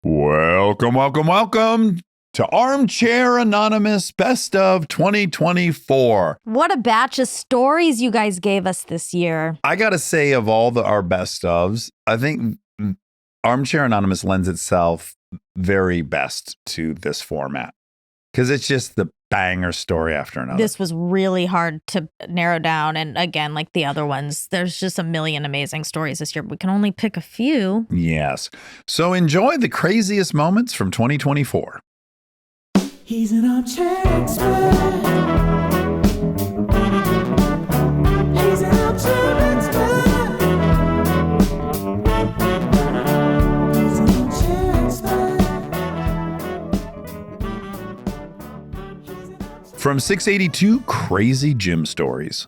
Welcome to Armchair Anonymous Best of 2024. What a batch of stories you guys gave us this year. I got to say, of all our best ofs, I think Armchair Anonymous lends itself very best to this format because it's just the banger story after another. This was really hard to narrow down. And again, like the other ones, there's just a million amazing stories this year. But we can only pick a few. Yes. So enjoy the craziest moments from 2024. He's an armchair expert. He's an armchair expert. He's an armchair expert. From 682 Crazy Gym Stories.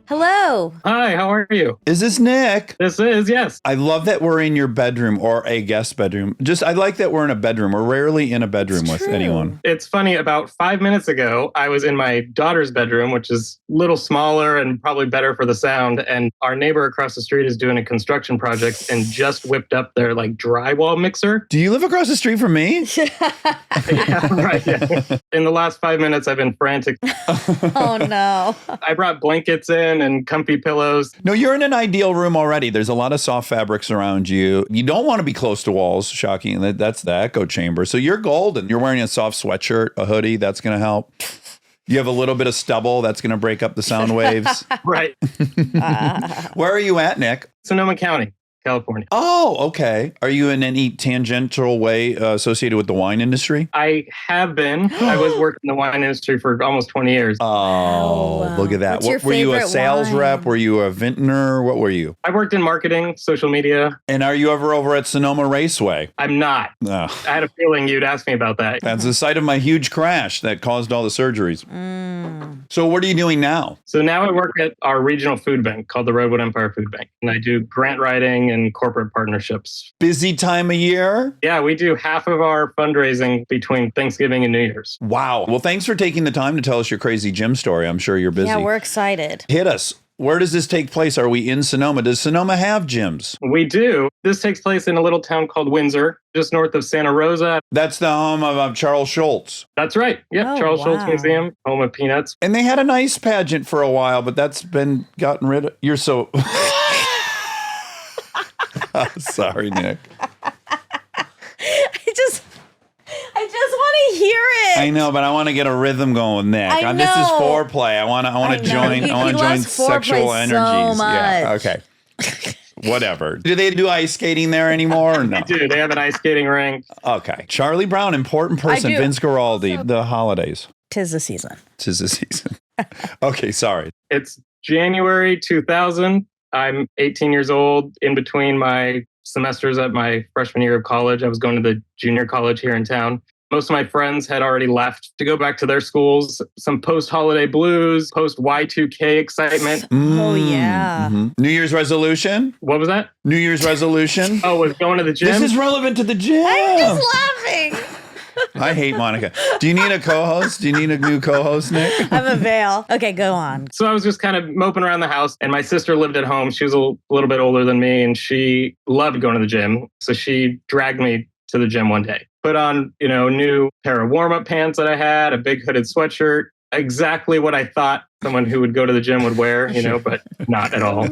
Hello. Hi, how are you? Is this Nick? This is, yes. I love that we're in your bedroom or a guest bedroom. I like that we're in a bedroom. We're rarely in a bedroom with anyone. It's funny, about 5 minutes ago, I was in my daughter's bedroom, which is a little smaller and probably better for the sound. And our neighbor across the street is doing a construction project and just whipped up their drywall mixer. Do you live across the street from me? Yeah, right. Yeah. In the last 5 minutes, I've been frantic. Oh, no. I brought blankets in and comfy pillows. No, you're in an ideal room already. There's a lot of soft fabrics around you. You don't want to be close to walls. Shocking. That's the echo chamber. So you're golden. You're wearing a soft sweatshirt, a hoodie. That's going to help. You have a little bit of stubble. That's going to break up the sound waves. Right. Where are you at, Nick? Sonoma County, California. Oh, okay. Are you in any tangential way associated with the wine industry? I have been. I was working in the wine industry for almost 20 years. Oh, look at that. What's your Were you a favorite sales wine? rep? Were you a vintner? What were you? I worked in marketing, social media. And are you ever over at Sonoma Raceway? I'm not. Oh, I had a feeling you'd ask me about that. that's the site of my huge crash that caused all the surgeries. So what are you doing now? So now I work at our regional food bank called the Redwood Empire Food Bank. And I do grant writing and corporate partnerships. Busy time of year? Yeah, we do half of our fundraising between Thanksgiving and New Year's. Wow. Well, thanks for taking the time to tell us your crazy gym story. I'm sure you're busy. Yeah, we're excited. Hit us. Where does this take place? Are we in Sonoma? Does Sonoma have gyms? We do. This takes place in a little town called Windsor, just north of Santa Rosa. That's the home of Charles Schultz. That's right. Yep, Oh, Charles Schultz wow. Museum, home of Peanuts. And they had a nice pageant for a while, but that's been gotten rid of. You're so... Sorry, Nick. I just want to hear it. I know, but I want to get a rhythm going with Nick. I This is know. foreplay. I want to I know. join. He I want to join loves foreplay sexual so energies. Yeah. much. Okay. Whatever. Do they do ice skating there anymore or no? They do. They have an ice skating rink. Okay. Charlie Brown, important person. do. Vince Guaraldi. The holidays. 'Tis the season. 'Tis the season. Okay. Sorry. It's January 2000. I'm 18 years old. In between my semesters at my freshman year of college, I was going to the junior college here in town. Most of my friends had already left to go back to their schools. Some post-holiday blues, post-Y2K excitement. Oh, yeah. New Year's resolution? What was that? New Year's resolution? Oh, was going to the gym? This is relevant to the gym. I'm just laughing. I hate Monica. Do you need a co-host? Do you need a new co-host, Nick? I'm a veil. Okay, go on. So I was just kind of moping around the house, and my sister lived at home. She was a little bit older than me, and she loved going to the gym. So she dragged me to the gym one day. Put on, a new pair of warm-up pants that I had, a big hooded sweatshirt, exactly what I thought someone who would go to the gym would wear, but not at all.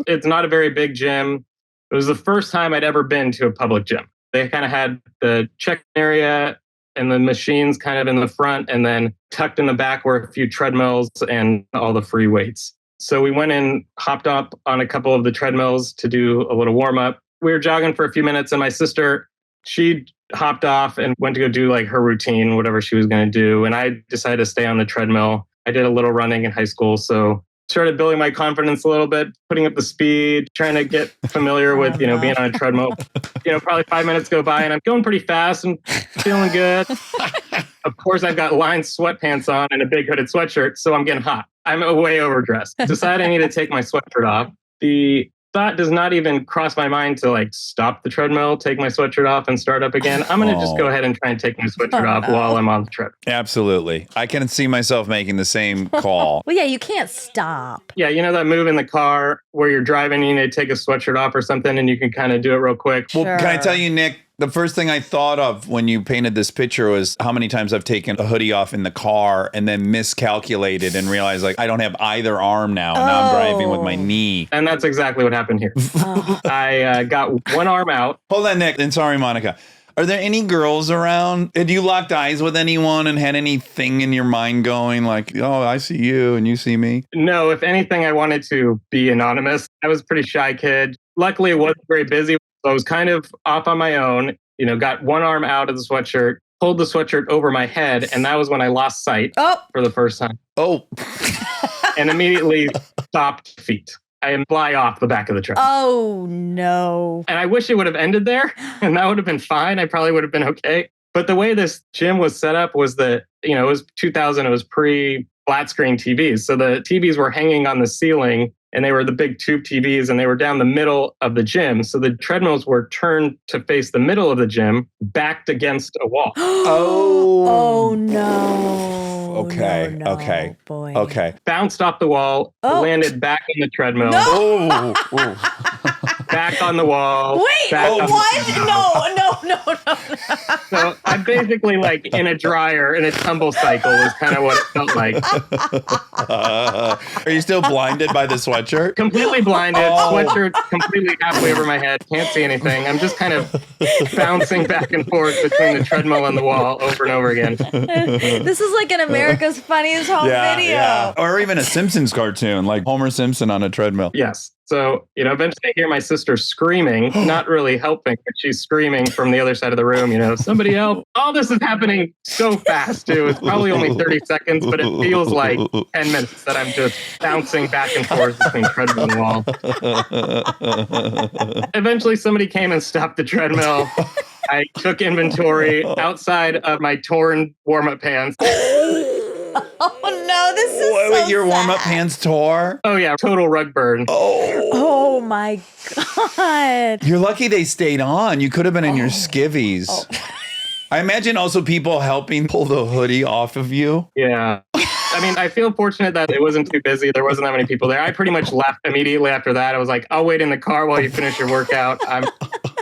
It's not a very big gym. It was the first time I'd ever been to a public gym. They kind of had the check area and the machines kind of in the front, and then tucked in the back were a few treadmills and all the free weights. So we went and hopped up on a couple of the treadmills to do a little warm up. We were jogging for a few minutes, and my sister, she hopped off and went to go do her routine, whatever she was going to do. And I decided to stay on the treadmill. I did a little running in high school, so started building my confidence a little bit, putting up the speed, trying to get familiar with, being on a treadmill. Probably 5 minutes go by and I'm going pretty fast and feeling good. Of course, I've got lined sweatpants on and a big hooded sweatshirt, so I'm getting hot. I'm way overdressed. Decide I need to take my sweatshirt off. The thought does not even cross my mind to stop the treadmill, take my sweatshirt off and start up again. I'm going to just go ahead and try and take my sweatshirt off while I'm on the treadmill. Absolutely. I can see myself making the same call. Well, yeah, you can't stop. Yeah, that move in the car where you're driving, you need to take a sweatshirt off or something and you can kind of do it real quick. Well, can I tell you, Nick, The first thing I thought of when you painted this picture was how many times I've taken a hoodie off in the car and then miscalculated and realized like I don't have either arm now. And now I'm driving with my knee. And that's exactly what happened here. I got one arm out. Hold on, Nick. And sorry, Monica. Are there any girls around? Had you locked eyes with anyone and had anything in your mind going like, oh, I see you and you see me? No, if anything, I wanted to be anonymous. I was a pretty shy kid. Luckily, it wasn't very busy. So I was kind of off on my own, got one arm out of the sweatshirt, pulled the sweatshirt over my head. And that was when I lost sight for the first time. Oh. And immediately stopped feet. I fly off the back of the truck. Oh, no. And I wish it would have ended there, and that would have been fine. I probably would have been okay. But the way this gym was set up was that, it was 2000, it was pre-flat screen TVs. So the TVs were hanging on the ceiling, and they were the big tube TVs, and they were down the middle of the gym. So the treadmills were turned to face the middle of the gym, backed against a wall. Oh, no. Okay. No, Okay. Boy. Okay. Bounced off the wall, landed back on the treadmill. Oh. Back on the wall. Wait, back on what? the treadmill. No. So I'm basically like in a dryer in a tumble cycle is kind of what it felt like. Are you still blinded by the sweatshirt? Completely blinded, sweatshirt completely halfway over my head, can't see anything. I'm just kind of bouncing back and forth between the treadmill and the wall over and over again. This is like an America's Funniest Home Video. Yeah. Or even a Simpsons cartoon, like Homer Simpson on a treadmill. Yes. So, eventually I hear my sister screaming, not really helping, but she's screaming from the other side of the room, somebody help. All this is happening so fast, too. It's probably only 30 seconds, but it feels like 10 minutes that I'm just bouncing back and forth between treadmill and wall. Eventually, somebody came and stopped the treadmill. I took inventory outside of my torn warm-up pants. Oh, no, this is so Your sad. warm-up pants tore? Oh, yeah, total rug burn. Oh, my God. You're lucky they stayed on. You could have been in your skivvies. I imagine also people helping pull the hoodie off of you. Yeah. I mean, I feel fortunate that it wasn't too busy. There wasn't that many people there. I pretty much left immediately after that. I was like, I'll wait in the car while you finish your workout. I'm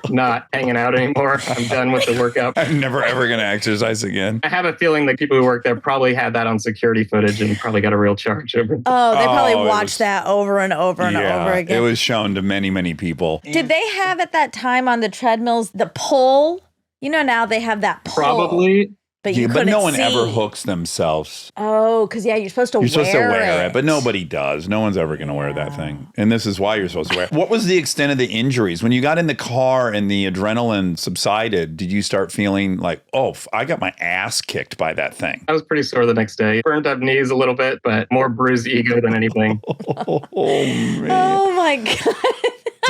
not hanging out anymore. I'm done with the workout. I'm never, ever going to exercise again. I have a feeling that people who work there probably had that on security footage and probably got a real charge over it. Oh, they probably it watched was- that over and over and over again. It was shown to many, many people. Did they have at that time on the treadmills the pull? Now they have that pull. Probably. But you But couldn't no one see. ever hooks themselves. Oh, because you're supposed to You're wear supposed to wear it. it, but nobody does. No one's ever going to wear that thing. And this is why you're supposed to wear it. What was the extent of the injuries? When you got in the car and the adrenaline subsided, did you start feeling like, I got my ass kicked by that thing? I was pretty sore the next day. Burned up knees a little bit, but more bruised ego than anything. Oh, man. Oh, my God.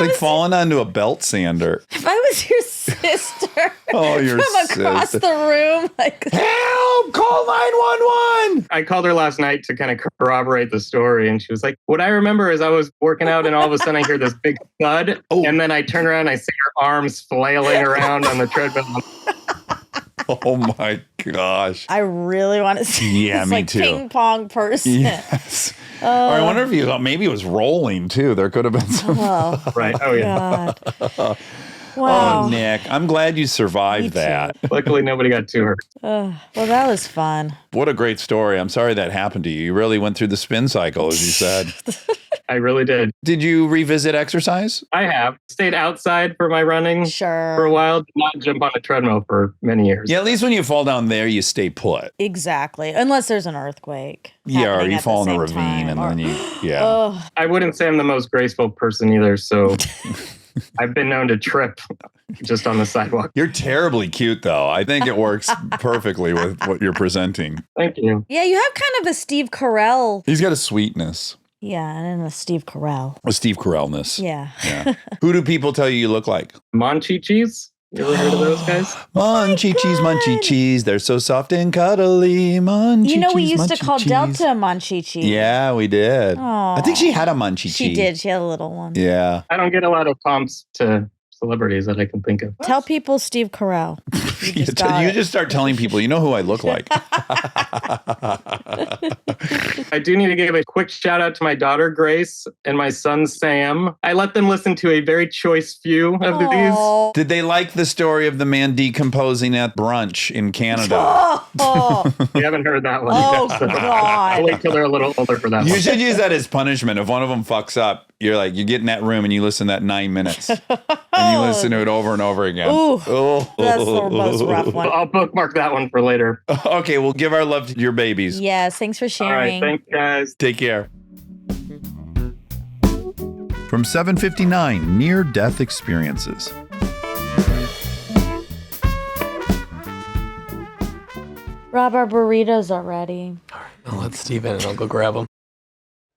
It's like falling onto a belt sander. If I was your sister Your from across sister. the room, like, Help! Call 911! I called her last night to kind of corroborate the story, and she was like, what I remember is I was working out, and all of a sudden I hear this big thud, and then I turn around and I see her arms flailing around on the treadmill. Oh my gosh. I really want to see Yeah, this me like too. ping pong person. Yes. Or I wonder if you thought maybe it was rolling too. There could have been some. Oh, Right. Oh, yeah. God. Wow. Oh, Nick, I'm glad you Me survived too. that. Luckily, nobody got too hurt. Well, that was fun. What a great story. I'm sorry that happened to you. You really went through the spin cycle, as you said. I really did. Did you revisit exercise? I have stayed outside for my running Sure. for a while, did not jump on a treadmill for many years. Yeah, at least when you fall down there, you stay put. Exactly. Unless there's an earthquake. Yeah, or happening you at fall the in a same ravine time, and or- then you, yeah. Oh, I wouldn't say I'm the most graceful person either, so I've been known to trip just on the sidewalk. You're terribly cute, though. I think it works perfectly with what you're presenting. Thank you. yeah, you have kind of a Steve Carell. He's got a sweetness, Yeah, and a Steve Carell. a Steve Carellness. Yeah. Yeah. Who do people tell you look like? Monchichis? You ever heard of those guys? Munchie-cheese, munchie-cheese. They're so soft and cuddly. Munchie-cheese, We used to call munchie-cheese. Delta Monchichi. Yeah, we did. Aw. I think she had a munchie-cheese. She did. She had a little one. Yeah. I don't get a lot of comps to celebrities that I can think of. Tell people Steve Carell. You just start telling people, you know who I look like. I do need to give a quick shout out to my daughter, Grace, and my son, Sam. I let them listen to a very choice few of these. Did they like the story of the man decomposing at brunch in Canada? Oh, You haven't heard that one. oh I'll God. wait till they're a little older for that You one. should use that as punishment. If one of them fucks up, you get in that room and you listen to that 9 minutes. And you listen to it over and over again. Ooh, Oh. that's the most rough one. I'll bookmark that one for later. Okay, well, give our love to your babies. Yes, thanks for All sharing. right, thanks, guys. Take care. From 759, near-death experiences. Rob, our burritos are ready. I'll let Steve in and I'll go grab them.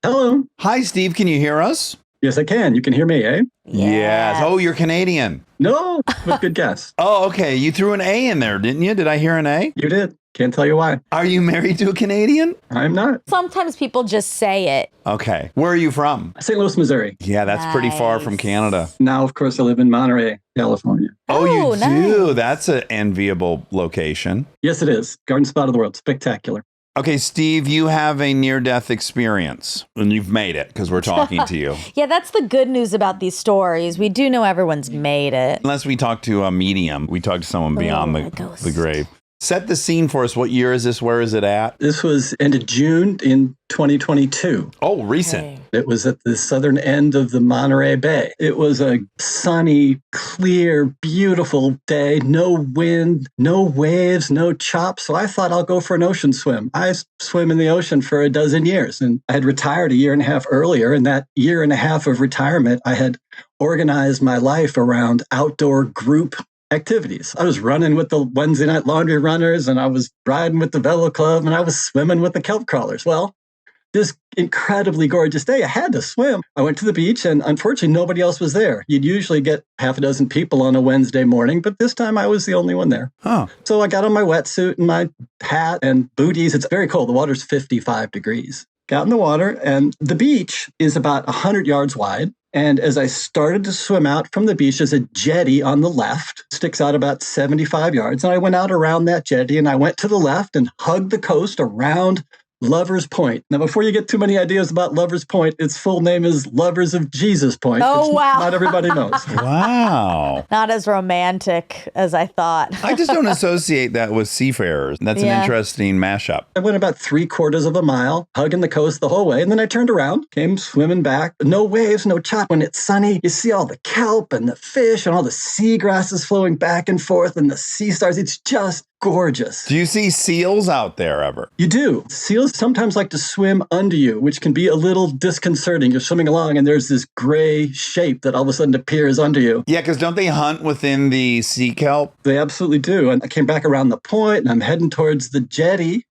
Hello. Hi, Steve. Can you hear us? Yes, I can. You can hear me, eh? Yes. Oh, you're Canadian. No, but good guess. Oh, okay. You threw an A in there, didn't you? Did I hear an A? You did. Can't tell you why. Are you married to a Canadian? I'm not. Sometimes people just say it. Okay. Where are you from? St. Louis, Missouri. Yeah, that's pretty far from Nice. Canada. Now, of course, I live in Monterey, California. Oh, you nice. do? That's an enviable location. Yes, it is. Garden spot of the world. Spectacular. Okay, Steve, you have a near-death experience, and you've made it because we're talking to you. Yeah, that's the good news about these stories. We do know everyone's made it. Unless we talk to a medium, we talk to someone beyond a ghost. the grave. Set the scene for us. What year is this? Where is it at? This was end of June in 2022. Oh, recent. Okay. It was at the southern end of the Monterey Bay. It was a sunny, clear, beautiful day. No wind, no waves, no chops. So I thought I'll go for an ocean swim. I swim in the ocean for a dozen years, and I had retired a year and a half earlier. And that year and a half of retirement, I had organized my life around outdoor group activities. I was running with the Wednesday night laundry runners, and I was riding with the Velo Club, and I was swimming with the kelp crawlers. Well, this incredibly gorgeous day, I had to swim. I went to the beach, and unfortunately, nobody else was there. You'd usually get half a dozen people on a Wednesday morning, but this time I was the only one there. Oh, So I got on my wetsuit and my hat and booties. It's very cold. The water's 55 degrees. Got in the water, and the beach is about 100 yards wide. And as I started to swim out from the beach, there's a jetty on the left, sticks out about 75 yards. And I went out around that jetty, and I went to the left and hugged the coast around Lovers Point. Now, before you get too many ideas about Lovers Point, its full name is Lovers of Jesus Point. Oh, which wow. Not everybody knows. wow. Not as romantic as I thought. I just don't associate that with seafarers. That's Yeah. an interesting mashup. I went about 3/4 of a mile, hugging the coast the whole way. And then I turned around, came swimming back. No waves, no chop. When it's sunny, you see all the kelp and the fish and all the seagrasses flowing back and forth and the sea stars. It's just gorgeous. Do you see seals out there ever? You do. Seals sometimes like to swim under you, which can be a little disconcerting. You're swimming along and there's this gray shape that all of a sudden appears under you. Yeah, because don't they hunt within the sea kelp? They absolutely do. And I came back around the point and I'm heading towards the jetty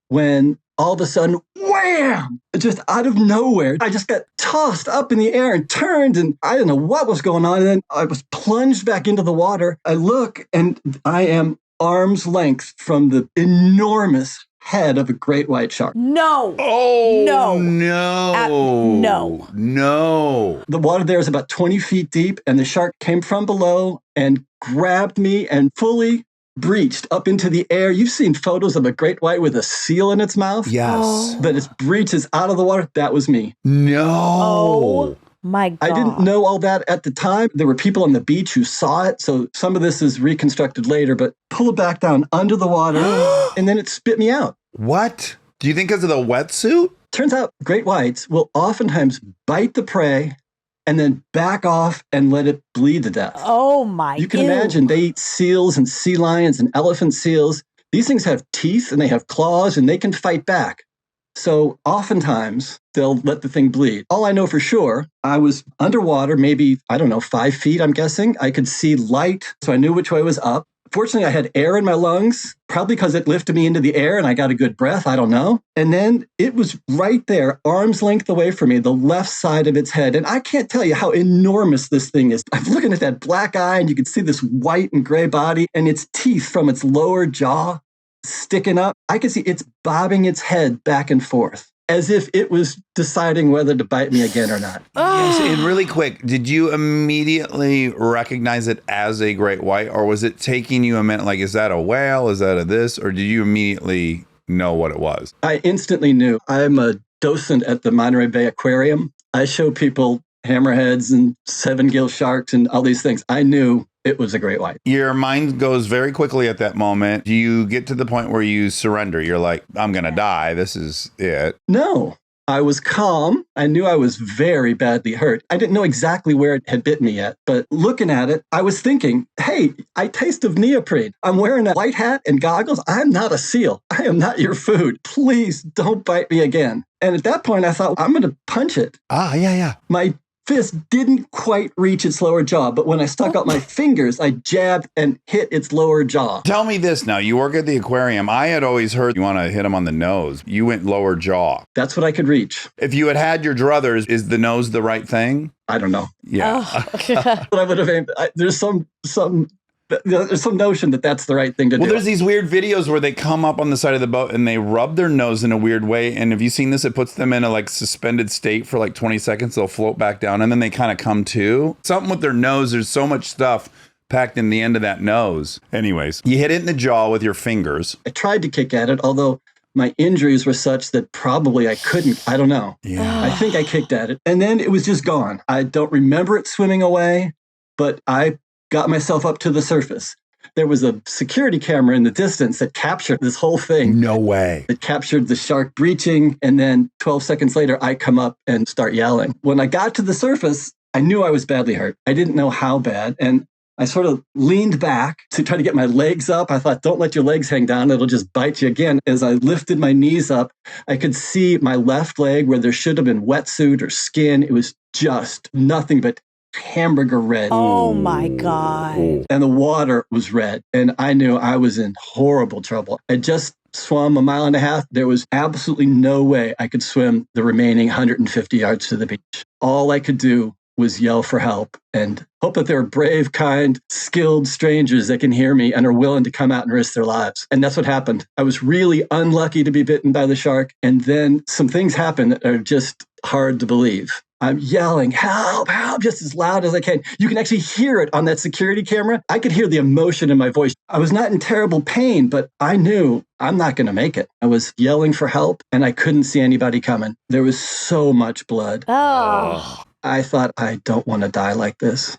when all of a sudden, wham! Just out of nowhere, I just got tossed up in the air and turned, and I didn't know what was going on. And then I was plunged back into the water. I look, and I am arm's length from the enormous head of a great white shark. No. Oh, No. no. No. No. The water there is about 20 feet deep, and the shark came from below and grabbed me and fully breached up into the air. You've seen photos of a great white with a seal in its mouth? Yes. But its breach is out of the water. That was me. No. Oh my God. I didn't know all that at the time. There were people on the beach who saw it. So some of this is reconstructed later, but pulled back down under the water and then it spit me out. What? Do you think because of the wetsuit? Turns out great whites will oftentimes bite the prey and then back off and let it bleed to death. Oh my. You can ew. imagine they eat seals and sea lions and elephant seals. These things have teeth and they have claws and they can fight back. So oftentimes they'll let the thing bleed. All I know for sure, I was underwater, maybe, 5 feet, I'm guessing. I could see light, so I knew which way was up. Fortunately, I had air in my lungs, probably because it lifted me into the air and I got a good breath. I don't know. And then it was right there, arm's length away from me, the left side of its head. And I can't tell you how enormous this thing is. I'm looking at that black eye and you can see this white and gray body and its teeth from its lower jaw sticking up. I can see it's bobbing its head back and forth. as if it was deciding whether to bite me again or not. Yes, and really quick, did you immediately recognize it as a great white, or was it taking you a minute? Like, is that a whale? Is that a this? Or did you immediately know what it was? I instantly knew. I'm a docent at the Monterey Bay Aquarium. I show people hammerheads and seven-gill sharks and all these things. I knew it was a great white. Your mind goes very quickly at that moment. Do you get to the point where you surrender? You're like, I'm going to die. This is it. No, I was calm. I knew I was very badly hurt. I didn't know exactly where it had bit me yet, but looking at it, I was thinking, hey, I taste of neoprene. I'm wearing a white hat and goggles. I'm not a seal. I am not your food. Please don't bite me again. And at that point, I thought, I'm going to punch it. Yeah. My fist didn't quite reach its lower jaw, but when I stuck out my fingers, I jabbed and hit its lower jaw. Tell me this now. You work at the aquarium. I had always heard you want to hit him on the nose. You went lower jaw. That's what I could reach. If you had your druthers, is the nose the right thing? I don't know. Yeah. But I would have aimed. There's some notion that that's the right thing to do. Well, there's these weird videos where they come up on the side of the boat and they rub their nose in a weird way. And have you seen this? It puts them in a like suspended state for like 20 seconds. They'll float back down and then they kind of come to. Something with their nose. There's so much stuff packed in the end of that nose. Anyways, you hit it in the jaw with your fingers. I tried to kick at it, although my injuries were such that probably I couldn't. I don't know. Yeah. I think I kicked at it. And then it was just gone. I don't remember it swimming away, but I got myself up to the surface. There was a security camera in the distance that captured this whole thing. No way. It captured the shark breaching. And then 12 seconds later, I come up and start yelling. When I got to the surface, I knew I was badly hurt. I didn't know how bad. And I sort of leaned back to try to get my legs up. I thought, don't let your legs hang down. It'll just bite you again. As I lifted my knees up, I could see my left leg where there should have been wetsuit or skin. It was just nothing but hamburger red. Oh my God. And the water was red. And I knew I was in horrible trouble. I just swam a mile and a half. There was absolutely no way I could swim the remaining 150 yards to the beach. All I could do was yell for help and hope that there are brave, kind, skilled strangers that can hear me and are willing to come out and risk their lives. And that's what happened. I was really unlucky to be bitten by the shark. And then some things happened that are just hard to believe. I'm yelling, help, help, just as loud as I can. You can actually hear it on that security camera. I could hear the emotion in my voice. I was not in terrible pain, but I knew I'm not going to make it. I was yelling for help and I couldn't see anybody coming. There was so much blood. Oh. I thought, I don't want to die like this.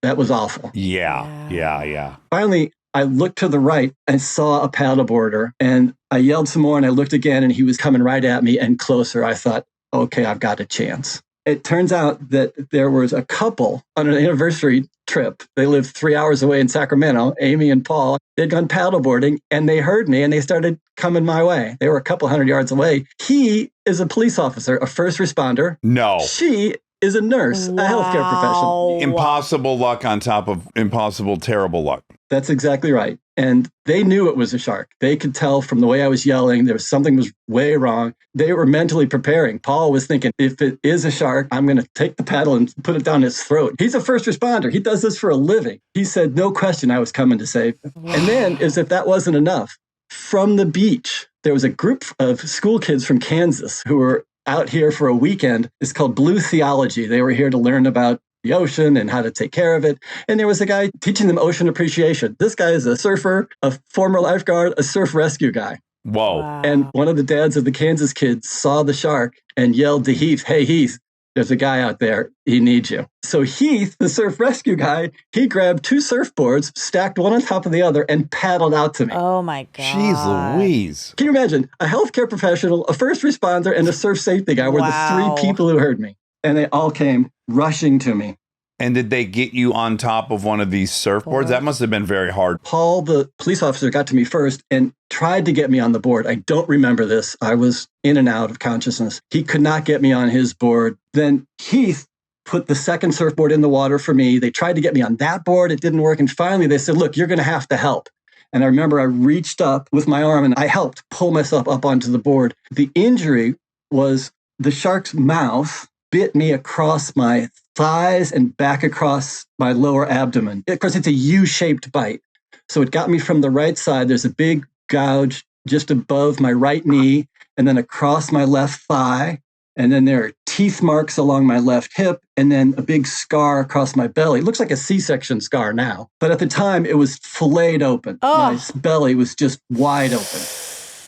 That was awful. Yeah. Finally, I looked to the right and saw a paddleboarder and I yelled some more and I looked again and he was coming right at me and closer. I thought, okay, I've got a chance. It turns out that there was a couple on an anniversary trip. They lived 3 hours away in Sacramento, Amy and Paul. They'd gone paddleboarding and they heard me and they started coming my way. They were a couple hundred yards away. He is a police officer, a first responder. No. She is a nurse, a healthcare professional. Impossible luck on top of impossible, terrible luck. That's exactly right. And they knew it was a shark. They could tell from the way I was yelling, there was something was way wrong. They were mentally preparing. Paul was thinking, if it is a shark, I'm going to take the paddle and put it down its throat. He's a first responder. He does this for a living. He said, no question, I was coming to save him. And then, as if that wasn't enough, from the beach, there was a group of school kids from Kansas who were out here for a weekend. It's called Blue Theology. They were here to learn about the ocean and how to take care of it. And there was a guy teaching them ocean appreciation. This guy is a surfer, a former lifeguard, a surf rescue guy. Whoa. Wow. And one of the dads of the Kansas kids saw the shark and yelled to Heath, hey, Heath, there's a guy out there. He needs you. So Heath, the surf rescue guy, he grabbed two surfboards, stacked one on top of the other, and paddled out to me. Oh my God. Jeez Louise. Can you imagine? A healthcare professional, a first responder, and a surf safety guy were Wow. the three people who heard me. And they all came rushing to me. And did they get you on top of one of these surfboards? That must have been very hard. Paul, the police officer, got to me first and tried to get me on the board. I don't remember this. I was in and out of consciousness. He could not get me on his board. Then Heath put the second surfboard in the water for me. They tried to get me on that board. It didn't work. And finally, they said, look, you're going to have to help. And I remember I reached up with my arm and I helped pull myself up onto the board. The injury was the shark's mouth bit me across my thighs and back across my lower abdomen. Of course, it's a U-shaped bite. So it got me from the right side. There's a big gouge just above my right knee and then across my left thigh. And then there are teeth marks along my left hip and then a big scar across my belly. It looks like a C-section scar now. But at the time, it was filleted open. Oh. My belly was just wide open.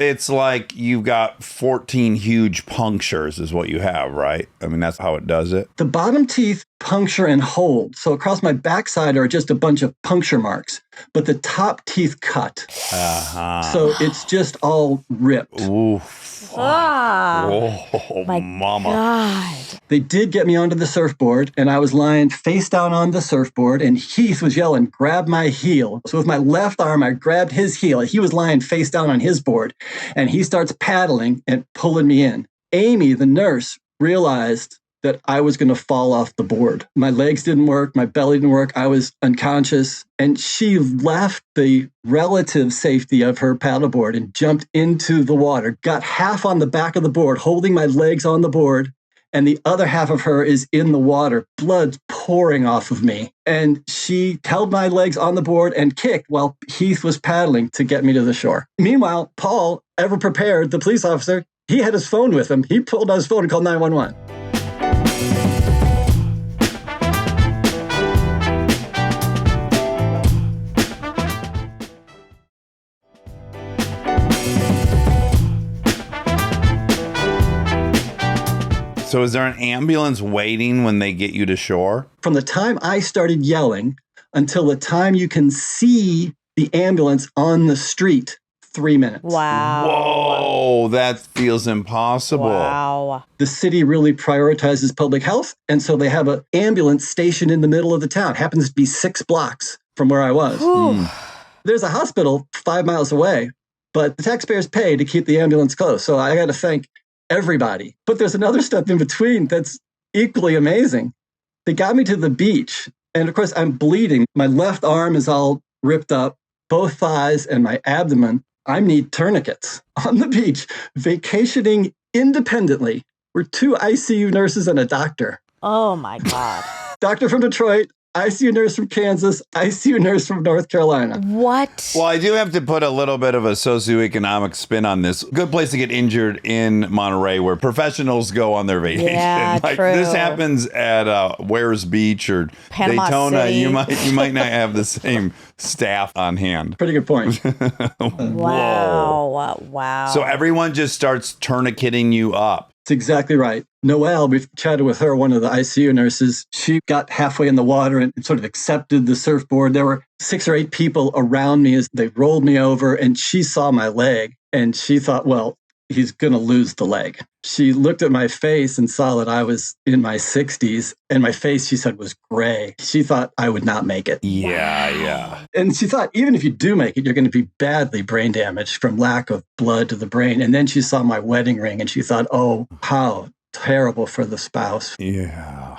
It's like you've got 14 huge punctures is what you have, right? I mean, that's how it does it. The bottom teeth puncture and hold. So across my backside are just a bunch of puncture marks. But the top teeth cut. Uh-huh. So it's just all ripped. Ooh. Ah. Oh, My mama. God. They did get me onto the surfboard, and I was lying face down on the surfboard, and Heath was yelling, grab my heel. So with my left arm, I grabbed his heel. He was lying face down on his board, and he starts paddling and pulling me in. Amy, the nurse, realized that I was going to fall off the board. My legs didn't work. My belly didn't work. I was unconscious. And she left the relative safety of her paddleboard and jumped into the water, got half on the back of the board, holding my legs on the board. And the other half of her is in the water, blood pouring off of me. And she held my legs on the board and kicked while Heath was paddling to get me to the shore. Meanwhile, Paul, ever prepared, the police officer, he had his phone with him. He pulled out his phone and called 911. So is there an ambulance waiting when they get you to shore? From the time I started yelling until the time you can see the ambulance on the street, 3 minutes. Wow. Whoa, that feels impossible. Wow. The city really prioritizes public health, and so they have an ambulance stationed in the middle of the town. Happens to be 6 blocks from where I was. Whew. There's a hospital 5 miles away, but the taxpayers pay to keep the ambulance close. So I got to thank everybody. But there's another step in between that's equally amazing. They got me to the beach, and of course, I'm bleeding. My left arm is all ripped up, both thighs and my abdomen. I need tourniquets. On the beach, vacationing independently, were 2 ICU nurses and a doctor. Oh my God. Doctor from Detroit, ICU nurse from Kansas, ICU nurse from North Carolina. What? Well, I do have to put a little bit of a socioeconomic spin on this. Good place to get injured in Monterey where professionals go on their vacation. Yeah, like true. this happens at Wares Beach or Panama Daytona. City. You might not have the same staff on hand. Pretty good point. Wow. Wow. So everyone just starts tourniqueting you up. That's exactly right. Noelle, we've chatted with her, one of the ICU nurses. She got halfway in the water and sort of accepted the surfboard. There were 6 or 8 people around me as they rolled me over, and she saw my leg and she thought, well, he's going to lose the leg. She looked at my face and saw that I was in my 60s, and my face, she said, was gray. She thought I would not make it. Yeah. And she thought, even if you do make it, you're going to be badly brain damaged from lack of blood to the brain. And then she saw my wedding ring and she thought, oh, how terrible for the spouse. Yeah.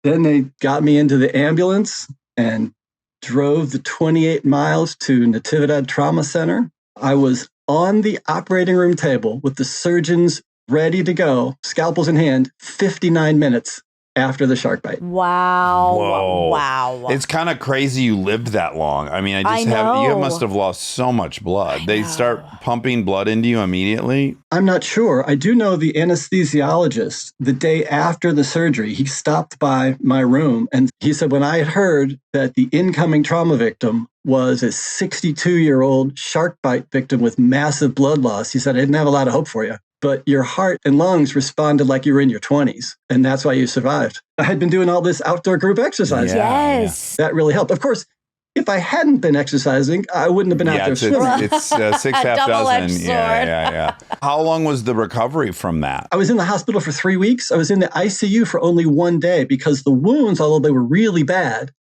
Then they got me into the ambulance and drove the 28 miles to Natividad Trauma Center. I was on the operating room table with the surgeons ready to go, scalpels in hand, 59 minutes after the shark bite. Wow. Whoa. Wow. It's kind of crazy you lived that long. I mean, I you know. must have lost so much blood. They start pumping blood into you immediately. I'm not sure. I do know the anesthesiologist, the day after the surgery, he stopped by my room and he said, when I had heard that the incoming trauma victim was a 62-year-old shark bite victim with massive blood loss, he said, I didn't have a lot of hope for you, but your heart and lungs responded like you were in your 20s, and that's why you survived. I had been doing all this outdoor group exercise. Yeah. Yes. That really helped. Of course, if I hadn't been exercising, I wouldn't have been out there swimming. It's 6 half Double-edged dozen. sword. Yeah. How long was the recovery from that? I was in the hospital for 3 weeks. I was in the ICU for only 1 day because the wounds, although they were really bad,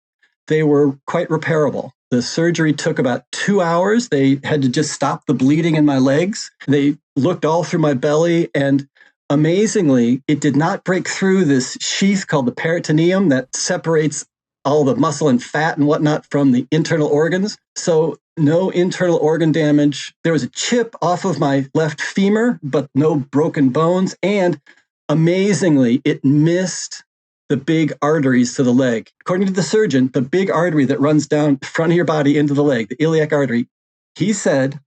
they were quite repairable. The surgery took about 2 hours. They had to just stop the bleeding in my legs. They looked all through my belly, and amazingly, it did not break through this sheath called the peritoneum that separates all the muscle and fat and whatnot from the internal organs. So no internal organ damage. There was a chip off of my left femur, but no broken bones. And amazingly, it missed the big arteries to the leg. According to the surgeon, the big artery that runs down the front of your body into the leg, the iliac artery, he said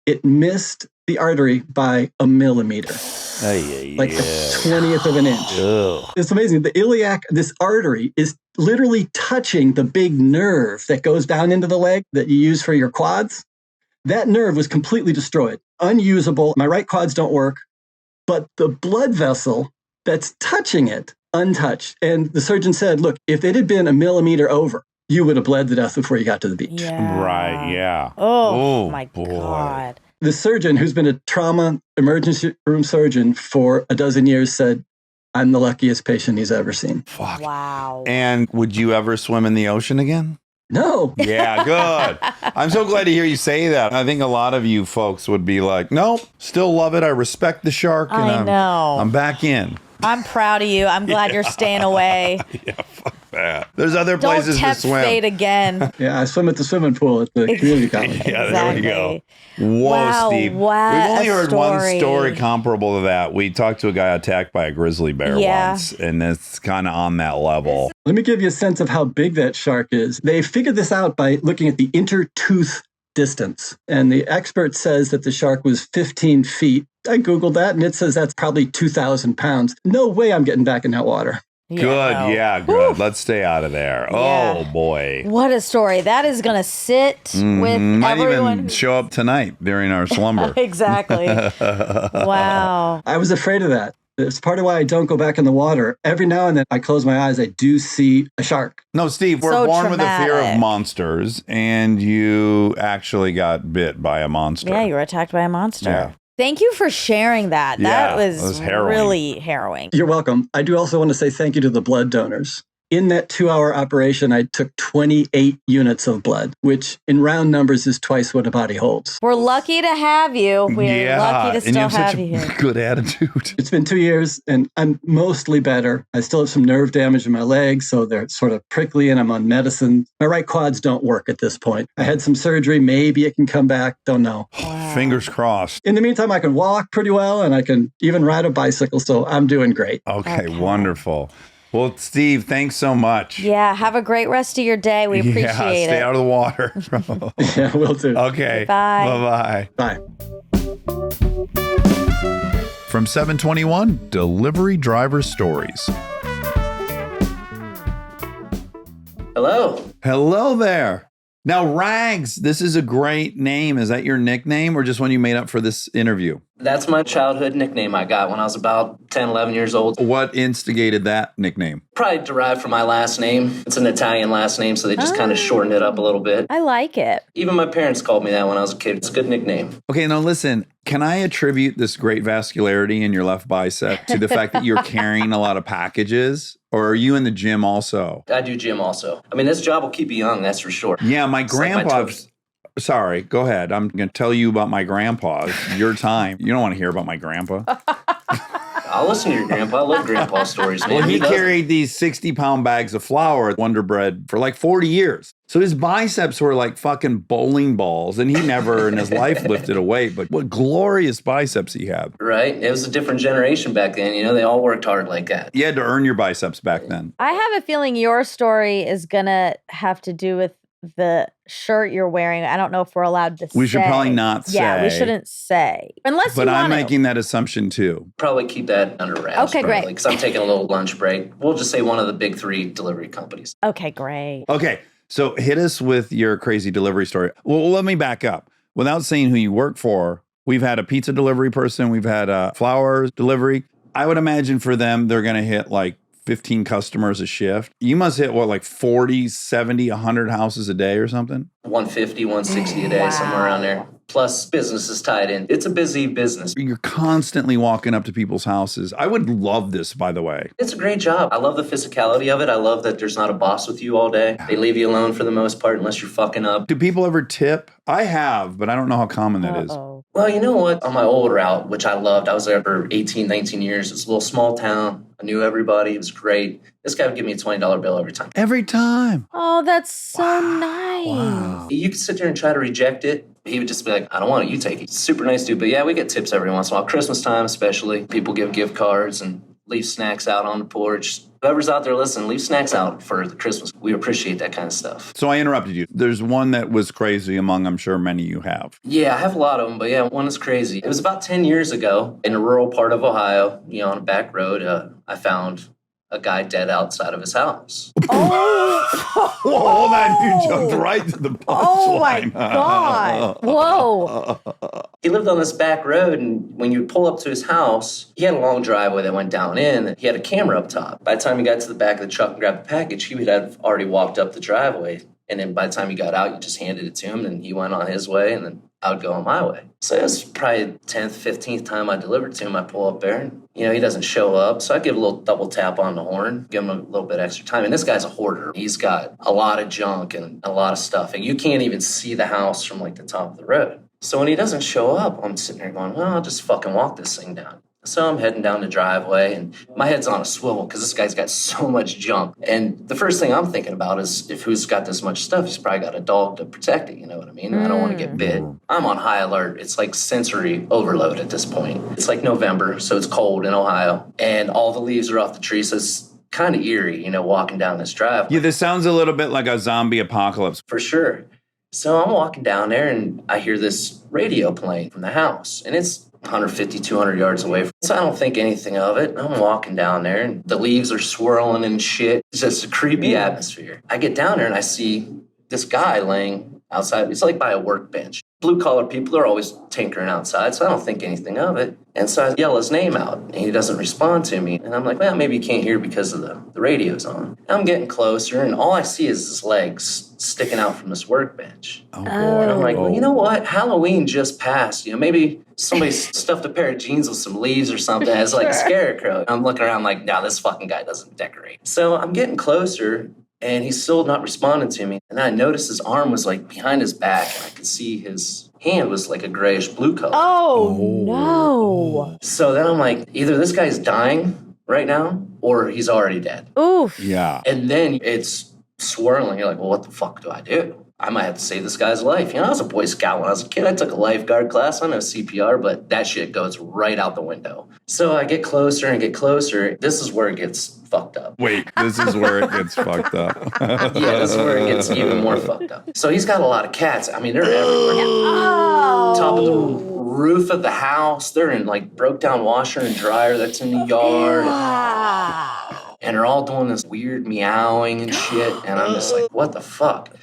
it missed the artery by a millimeter, like a 20th of an inch. Ugh. It's amazing. The iliac, this artery is literally touching the big nerve that goes down into the leg that you use for your quads. That nerve was completely destroyed, unusable. My right quads don't work, but the blood vessel that's touching it, untouched. And the surgeon said, look, if it had been a millimeter over, you would have bled to death before you got to the beach. Yeah. Right, yeah. Oh, Oh, my boy. God. The surgeon, who's been a trauma emergency room surgeon for a dozen years, said, I'm the luckiest patient he's ever seen. Fuck. Wow. And would you ever swim in the ocean again? No. Yeah, good. I'm so glad to hear you say that. I think a lot of you folks would be like, nope, still love it. I respect the shark. And I know. I'm back in. I'm proud of you. I'm glad you're staying away. Yeah, fuck that. There's other Don't places to tempt swim. fate again. Yeah, I swim at the swimming pool at the community college. Yeah, there we go. Whoa, Wow, Steve. what We've only a heard one story. story comparable to that. We talked to a guy attacked by a grizzly bear Yeah. once, and it's kind of on that level. Let me give you a sense of how big that shark is. They figured this out by looking at the intertooth distance. And the expert says that the shark was 15 feet. I Googled that and it says that's probably 2,000 pounds. No way I'm getting back in that water. Good, no. yeah, good. Let's stay out of there. Yeah. Oh, boy. What a story. That is going to sit with Might everyone. even show up tonight during our slumber. Exactly. Wow. I was afraid of that. It's part of why I don't go back in the water. Every now and then I close my eyes, I do see a shark. No, Steve, we're So born with a fear of traumatic. monsters, and you actually got bit by a monster. Yeah, you were attacked by a monster. Yeah. Thank you for sharing that. Yeah, That it was harrowing. really harrowing. You're welcome. I do also want to say thank you to the blood donors. In that 2-hour operation, I took 28 units of blood, which in round numbers is twice what a body holds. We're lucky to have you. We're lucky to and still you have have such you a here. good attitude. It's been 2 years and I'm mostly better. I still have some nerve damage in my legs, so they're sort of prickly and I'm on medicine. My right quads don't work at this point. I had some surgery. Maybe it can come back. Don't know. Fingers crossed. In the meantime, I can walk pretty well and I can even ride a bicycle. So I'm doing great. Okay, wonderful. Well, Steve, thanks so much. Yeah, have a great rest of your day. We appreciate Yeah, stay it. out of the water. Yeah, will do. Okay. Bye. Bye-bye. Bye. From 721, Delivery Driver Stories. Hello. Hello there. Now, Rags, this is a great name. Is that your nickname or just one you made up for this interview? That's my childhood nickname I got when I was about 10, 11 years old. What instigated that nickname? Probably derived from my last name. It's an Italian last name, so they just kind of shortened it up a little bit. I like it. Even my parents called me that when I was a kid. It's a good nickname. Okay, now listen, can I attribute this great vascularity in your left bicep to the fact that you're carrying a lot of packages? Or are you in the gym also? I do gym also. I mean, this job will keep you young, that's for sure. Yeah, my It's like my grandpa. toast. Sorry, go ahead. I'm going to tell you about my grandpa. Your time. You don't want to hear about my grandpa. I'll listen to your grandpa. I love grandpa stories, man. Well, he Who doesn't? carried these 60-pound bags of flour at Wonder Bread for like 40 years. So his biceps were like fucking bowling balls, and he never in his life lifted a weight. But what glorious biceps he had. Right? It was a different generation back then. You know, they all worked hard like that. You had to earn your biceps back then. I have a feeling your story is going to have to do with the shirt you're wearing. I don't know if we're allowed to say. We should probably not Yeah, we say. shouldn't say. Unless But you I'm want making that assumption too. Probably keep that under wraps. Okay, great. Because I'm taking a little lunch break. We'll just say one of the big 3 delivery companies. to. Okay, great. Okay, so hit us with your crazy delivery story. Well, let me back up. Without saying who you work for, we've had a pizza delivery person, we've had a flower delivery. I would imagine for them, they're going to hit like 15 customers a shift. You must hit what, like 40, 70, 100 houses a day or something? 150, 160 a day, somewhere around there. Plus business is tied in. It's a busy business. You're constantly walking up to people's houses. I would love this, by the way. It's a great job. I love the physicality of it. I love that there's not a boss with you all day. They leave you alone for the most part unless you're fucking up. Do people ever tip? I have, but I don't know how common that is. Uh-oh. Well, you know what? On my old route, which I loved, I was there for 18, 19 years. It's a little small town. I knew everybody. It was great. This guy would give me a $20 bill every time. Every time. Oh, that's so nice. Wow. You could sit there and try to reject it. He would just be like, I don't want it. You take it. Super nice dude. But yeah, we get tips every once in a while. Christmas time especially. People give gift cards and leave snacks out on the porch. Whoever's out there listening, leave snacks out for the Christmas. We appreciate that kind of stuff. So I interrupted you. There's one that was crazy among, I'm sure, many you have. Yeah, I have a lot of them, but yeah, one is crazy. It was about 10 years ago in a rural part of Ohio, on a back road. I found a guy dead outside of his house. Oh, Whoa, hold on. You jumped right to the punchline. oh my God. Whoa. He lived on this back road, and when you pull up to his house, he had a long driveway that went down in. He had a camera up top. By the time he got to the back of the truck and grabbed the package, he would have already walked up the driveway. And then by the time he got out, you just handed it to him, and he went on his way, and then I would go on my way. So it was probably 10th, 15th time I delivered to him. I pull up there, and, he doesn't show up. So I give a little double tap on the horn, give him a little bit extra time. And this guy's a hoarder. He's got a lot of junk and a lot of stuff. And you can't even see the house from, like, the top of the road. So when he doesn't show up, I'm sitting there going, well, I'll just fucking walk this thing down. So I'm heading down the driveway, and my head's on a swivel because this guy's got so much junk. And the first thing I'm thinking about is if who's got this much stuff, he's probably got a dog to protect it, you know what I mean? I don't want to get bit. I'm on high alert. It's like sensory overload at this point. It's like November, so it's cold in Ohio, and all the leaves are off the trees, so it's kind of eerie, walking down this driveway. Yeah, this sounds a little bit like a zombie apocalypse. For sure. So I'm walking down there, and I hear this radio playing from the house, and it's 150, 200 yards away. So I don't think anything of it. I'm walking down there, and the leaves are swirling and shit. It's just a creepy atmosphere. I get down there, and I see this guy laying outside. It's like by a workbench. Blue-collar people are always tinkering outside, so I don't think anything of it. And so I yell his name out, and he doesn't respond to me. And I'm like, well, maybe he can't hear because of the radio's on. I'm getting closer, and all I see is his legs sticking out from this workbench. Oh, boy. And I'm like, well, you know what? Halloween just passed. Maybe somebody stuffed a pair of jeans with some leaves or something as like a scarecrow. I'm looking around like, no, this fucking guy doesn't decorate. So I'm getting closer, and he's still not responding to me. And then I noticed his arm was like behind his back, and I could see his hand was like a grayish blue color. Oh, no. So then I'm like, either this guy's dying right now, or he's already dead. Oof. Yeah. And then it's swirling. You're like, well, what the fuck do I do? I might have to save this guy's life. I was a Boy Scout when I was a kid. I took a lifeguard class. I know CPR, but that shit goes right out the window. So I get closer and get closer. This is where it gets fucked up. Wait, this is where it gets fucked up. Yeah, this is where it gets even more fucked up. So he's got a lot of cats. I mean, they're everywhere. Oh. Top of the roof of the house. They're in like broke down washer and dryer that's in the yard. And they're all doing this weird meowing and shit. And I'm just like, what the fuck?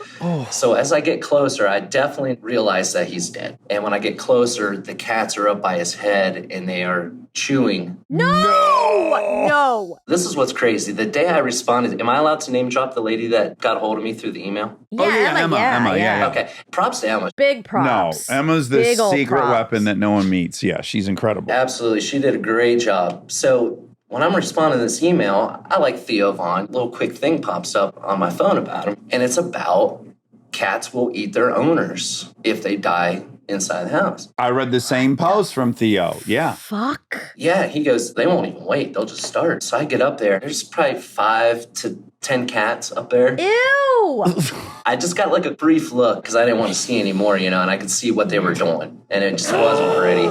So as I get closer, I definitely realize that he's dead. And when I get closer, the cats are up by his head and they are chewing. No. This is what's crazy. The day I responded, am I allowed to name drop the lady that got a hold of me through the email? Oh, yeah, Emma, yeah. Okay. Props to Emma. Big props. No, Emma's the Big old secret props. weapon that no one meets. Yeah, she's incredible. Absolutely. She did a great job. So when I'm responding to this email, I like Theo Vaughn. A little quick thing pops up on my phone about him. And it's about cats will eat their owners if they die inside the house. I read the same post from Theo. Yeah. Fuck. Yeah, he goes, they won't even wait. They'll just start. So I get up there. There's probably 5 to 10 cats up there. Ew. I just got like a brief look because I didn't want to see anymore, and I could see what they were doing. And it just wasn't pretty.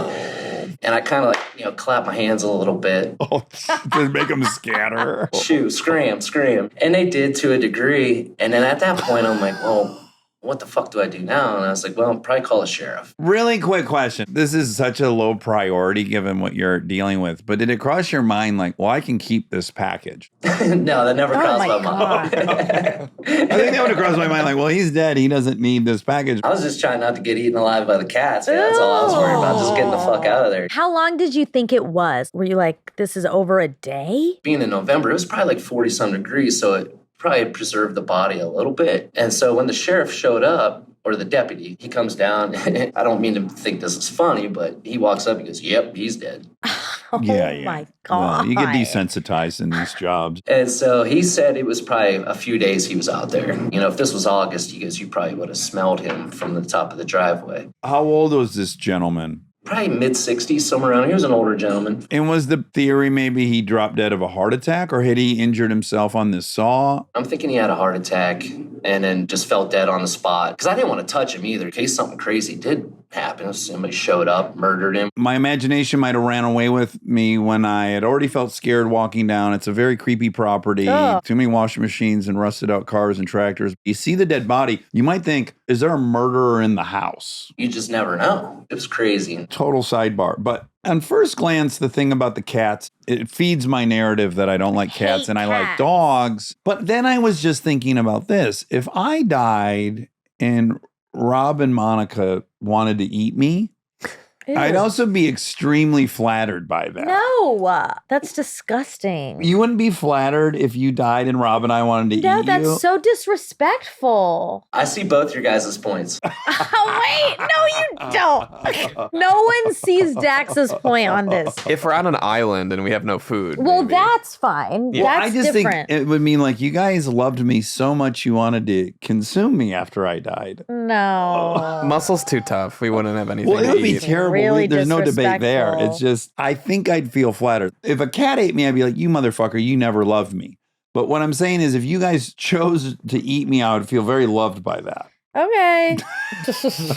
And I kind of like, clap my hands a little bit. Oh, just make them scatter. Shoo, scream. And they did to a degree. And then at that point, I'm like, well, what the fuck do I do now? And I was like, well, I'll probably call a sheriff. Really quick question. This is such a low priority given what you're dealing with, but did it cross your mind like, well, I can keep this package? No, that never crossed my mind. I think that would have crossed my mind like, well, he's dead. He doesn't need this package. I was just trying not to get eaten alive by the cats. Man. That's all I was worried about, just getting the fuck out of there. How long did you think it was? Were you like, this is over a day? Being in November, it was probably like 40-some degrees, so it probably preserved the body a little bit. And so when the sheriff showed up, or the deputy, he comes down. I don't mean to think this is funny, but he walks up and goes, yep, he's dead. Oh my God. Well, you get desensitized in these jobs. And so he said it was probably a few days he was out there. If this was August, he goes, you probably would have smelled him from the top of the driveway. How old was this gentleman? Probably mid-60s, somewhere around here. He was an older gentleman. And was the theory maybe he dropped dead of a heart attack, or had he injured himself on this saw? I'm thinking he had a heart attack and then just fell dead on the spot. Because I didn't want to touch him either, in case something crazy did happened. Somebody showed up, murdered him. My imagination might have ran away with me when I had already felt scared walking down. It's a very creepy property. Ugh. Too many washing machines and rusted out cars and tractors. You see the dead body, you might think, is there a murderer in the house? You just never know. It was crazy. Total sidebar. But on first glance, the thing about the cats, it feeds my narrative that I don't like cats and I like dogs. But then I was just thinking about this. If I died and Rob and Monica wanted to eat me, Ew. I'd also be extremely flattered by that. No, that's disgusting. You wouldn't be flattered if you died and Rob and I wanted to No, eat you? that's so disrespectful. I see both your guys' points. Oh, wait, no, you don't. No one sees Dax's point on this. If we're on an island and we have no food. Well, maybe. that's fine. Yeah. That's I just different. think it would mean like you guys loved me so much you wanted to consume me after I died. No. Muscle's too tough. We wouldn't have anything Well, it to would be eat. terrible. Really There's no debate there. disrespectful. It's just, I think I'd feel flattered. If a cat ate me, I'd be like, you motherfucker, you never loved me. But what I'm saying is, if you guys chose to eat me, I would feel very loved by that. Okay.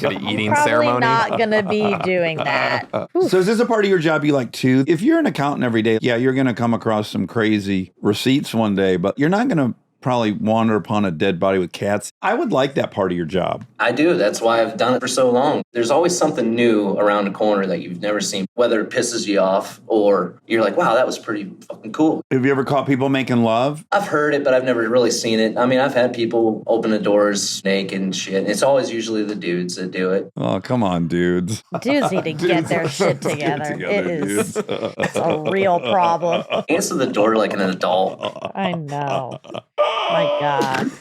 Got an eating Probably ceremony. not going to be doing that. So is this a part of your job you like too? If you're an accountant every day, yeah, you're going to come across some crazy receipts one day, but you're not going to probably wander upon a dead body with cats. I would like that part of your job. I do. That's why I've done it for so long. There's always something new around the corner that you've never seen, whether it pisses you off or you're like, wow, that was pretty fucking cool. Have you ever caught people making love? I've heard it, but I've never really seen it. I mean, I've had people open the doors naked and shit. It's always usually the dudes that do it. Oh, come on, dudes. Dudes need to get their shit together. It is it's a real problem. Answer the door like an adult. I know. My God.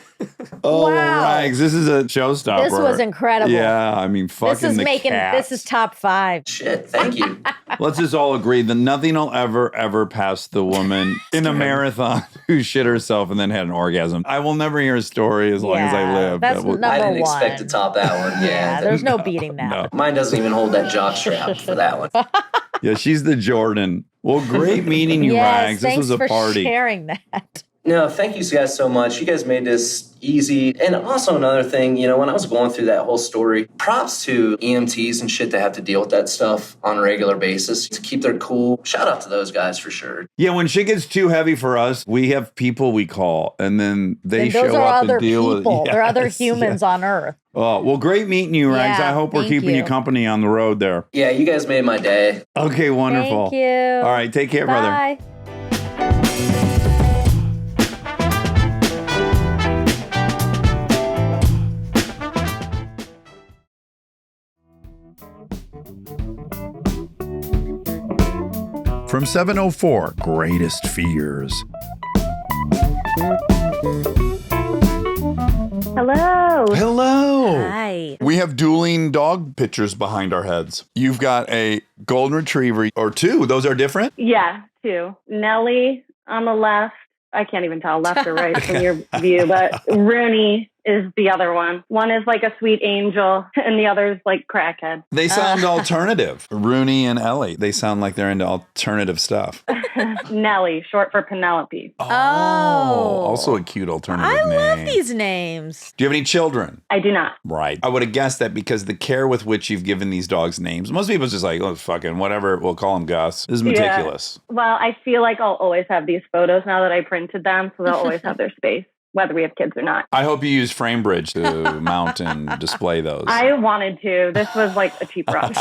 Oh, Wow. Rags, this is a showstopper. This was incredible. Yeah, I mean, fucking This is the making, cats. this is top 5. Shit, thank you. Let's just all agree that nothing will ever pass the woman in a marathon who shit herself and then had an orgasm. I will never hear a story as long as I Yeah, live. that's That will- number I didn't one. expect to top that one. Yeah, Yeah. there's no beating that. No. Mine doesn't even hold that jock strap for that one. Yeah, she's the Jordan. Well, great meeting you, Yes, Rags. This thanks was a for party. sharing that. No, thank you guys so much. You guys made this easy. And also another thing, you know, when I was going through that whole story, props to EMTs and shit that have to deal with that stuff on a regular basis to keep their cool. Shout out to those guys for sure. Yeah, when shit gets too heavy for us, we have people we call, and then they And show those are up other and deal people. with it. They're other Yes, humans yeah. on Earth. Oh, well, great meeting you, Rags. Yeah, I hope we're thank keeping you you. company on the road there. Yeah, you guys made my day. Okay, wonderful. Thank you. All right, take care, brother. Bye. From 704, Greatest Fears. Hello. Hello. Hi. We have dueling dog pictures behind our heads. You've got a golden retriever or two. Those are different? Yeah, 2. Nellie on the left. I can't even tell left or right from your view, but Rooney is the other one. One is like a sweet angel, and the other is like crackhead. They sound alternative. Rooney and Ellie. They sound like they're into alternative stuff. Nellie, short for Penelope. Oh. Also a cute alternative I name. love these names. Do you have any children? I do not. Right. I would have guessed that because the care with which you've given these dogs names. Most people just like, oh, fucking whatever. We'll call him Gus. This is meticulous. Well, I feel like I'll always have these photos now that I printed them, so they'll always have their space, whether we have kids or not. I hope you use FrameBridge to mount and display those. I wanted to. This was like a cheap rush.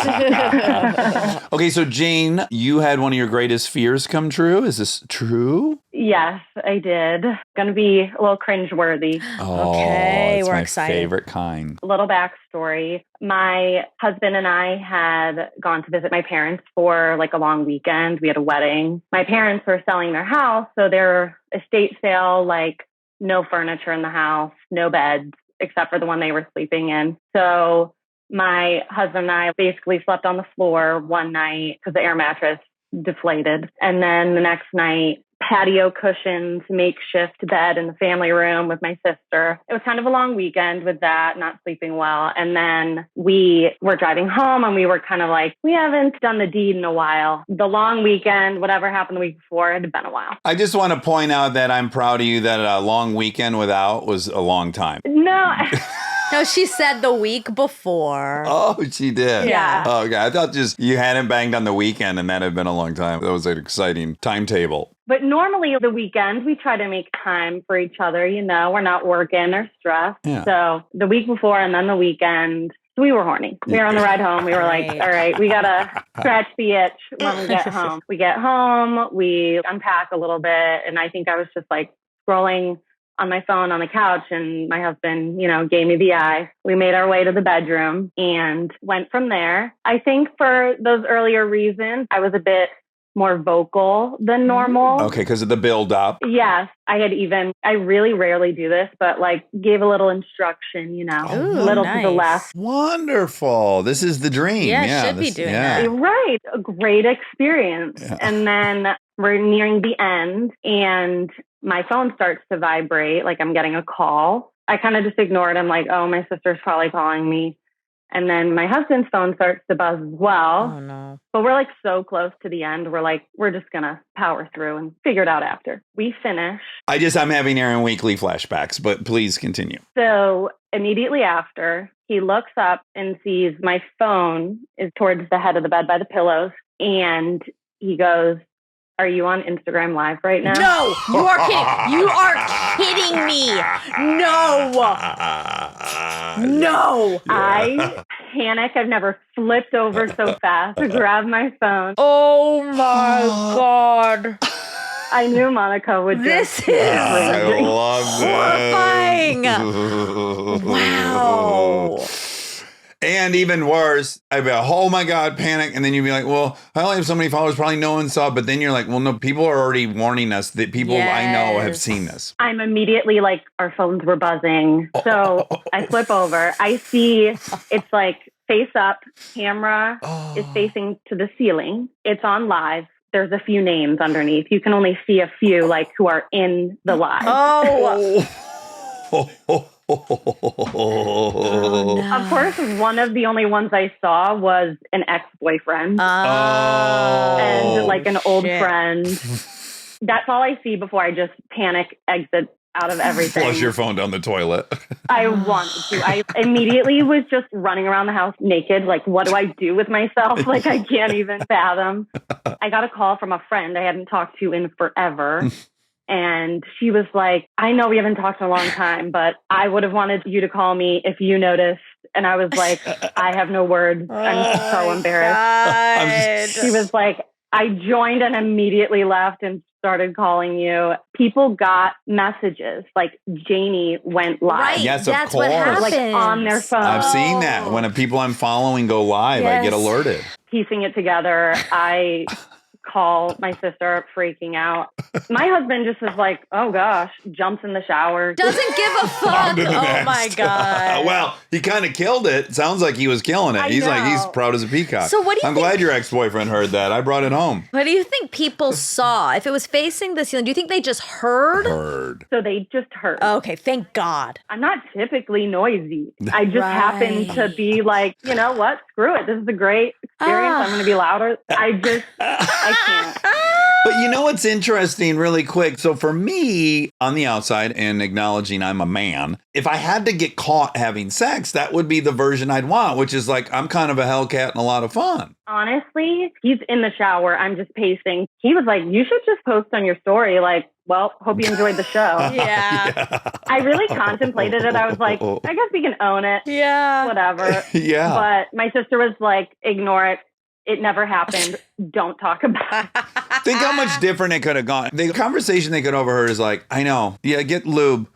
Okay, so Jane, you had one of your greatest fears come true. Is this true? Yes, I did. Gonna be a little cringeworthy. Oh, Okay, it's we're my excited. favorite kind. A little backstory. My husband and I had gone to visit my parents for like a long weekend. We had a wedding. My parents were selling their house, so their estate sale, like no furniture in the house, no beds, except for the one they were sleeping in. So my husband and I basically slept on the floor one night because the air mattress deflated. And then the next night, patio cushions, makeshift bed in the family room with my sister. It was kind of a long weekend with that, not sleeping well. And then we were driving home and we were kind of like, we haven't done the deed in a while. The long weekend, whatever happened the week before, it had been a while. I just want to point out that I'm proud of you that a long weekend without was a long time. No, No, she said the week before. Oh, she did. Yeah. Oh, okay. I thought just you hadn't banged on the weekend, and that had been a long time. That was an exciting timetable. But normally the weekends, we try to make time for each other. You know, we're not working or stressed. Yeah. So the week before and then the weekend, we were horny. We were on the ride home. We were like, all right, we got to scratch the itch when we get home. We get home, we unpack a little bit. And I think I was just like scrolling on my phone on the couch, and my husband, you know, gave me the eye. We made our way to the bedroom and went from there. I think for those earlier reasons, I was a bit more vocal than normal. Okay, because of the build up. Yes. I really rarely do this, but like gave a little instruction, you know, Oh, a little to the left. Wonderful. This is the dream. Yeah, should be doing that. Right. A great experience. Yeah. And then we're nearing the end and my phone starts to vibrate. Like I'm getting a call. I kind of just ignore it. I'm like, oh, my sister's probably calling me. And then my husband's phone starts to buzz as well. Oh, no. But we're like so close to the end. We're like, we're just going to power through and figure it out after. We finish. I'm having Aaron Weekly flashbacks, but please continue. So immediately after, he looks up and sees my phone is towards the head of the bed by the pillows. And he goes, are you on Instagram Live right now? No, you are kidding. You are kidding me. No. No. I panic. I've never flipped over so fast to grab my phone. Oh my God. I knew Monica would This just is I love horrifying. this. Wow. And even worse, I'd be like, oh my God, panic. And then you'd be like, well, I only have so many followers, probably no one saw. But then you're like, well, no, people are already warning us that people I know have seen this. I'm immediately like, our phones were buzzing. So I flip over. I see it's like face up, camera is facing to the ceiling. It's on live. There's a few names underneath. You can only see a few like who are in the live. Of course, one of the only ones I saw was an ex-boyfriend and like an old friend. That's all I see before I just panic, exit out of everything. Flush your phone down the toilet. I wanted to. I immediately was just running around the house naked. Like, what do I do with myself? Like, I can't even fathom. I got a call from a friend I hadn't talked to in forever. And she was like, I know we haven't talked in a long time, but I would have wanted you to call me if you noticed. And I was like, I have no words. I'm so embarrassed. She was like, I joined and immediately left and started calling you. People got messages like Janie went live. Right, Yes, of that's course. what happens. Like on their phone. I've seen that. When people I'm following go live, I get Yes. alerted. Piecing it together, I call my sister freaking out. My husband just is like, oh gosh, jumps in the shower. Doesn't give a fuck. to the Oh next. my God. Well, he kind of killed it. Sounds like he was killing it. I He's like, he's know. proud as a peacock. So what do you I'm think- glad your ex-boyfriend heard that. I brought it home. What do you think people saw? If it was facing the ceiling, do you think they just heard? Heard. So they just heard. Okay, thank God. I'm not typically noisy. I just happen to be like, you know what? Screw it. This is a great experience. I'm going to be louder. I can't. But you know what's interesting, really quick? So for me, on the outside and acknowledging I'm a man, if I had to get caught having sex, that would be the version I'd want, which is like, I'm kind of a Hellcat and a lot of fun. Honestly, he's in the shower. I'm just pacing. He was like, you should just post on your story. Like, well, hope you enjoyed the show. Yeah. I really contemplated it. I was like, I guess we can own it. Yeah. Whatever. Yeah. But my sister was like, ignore it. It never happened. Don't talk about it. Think how much different it could have gone. The conversation they could overheard is like, I know. Yeah, get lube.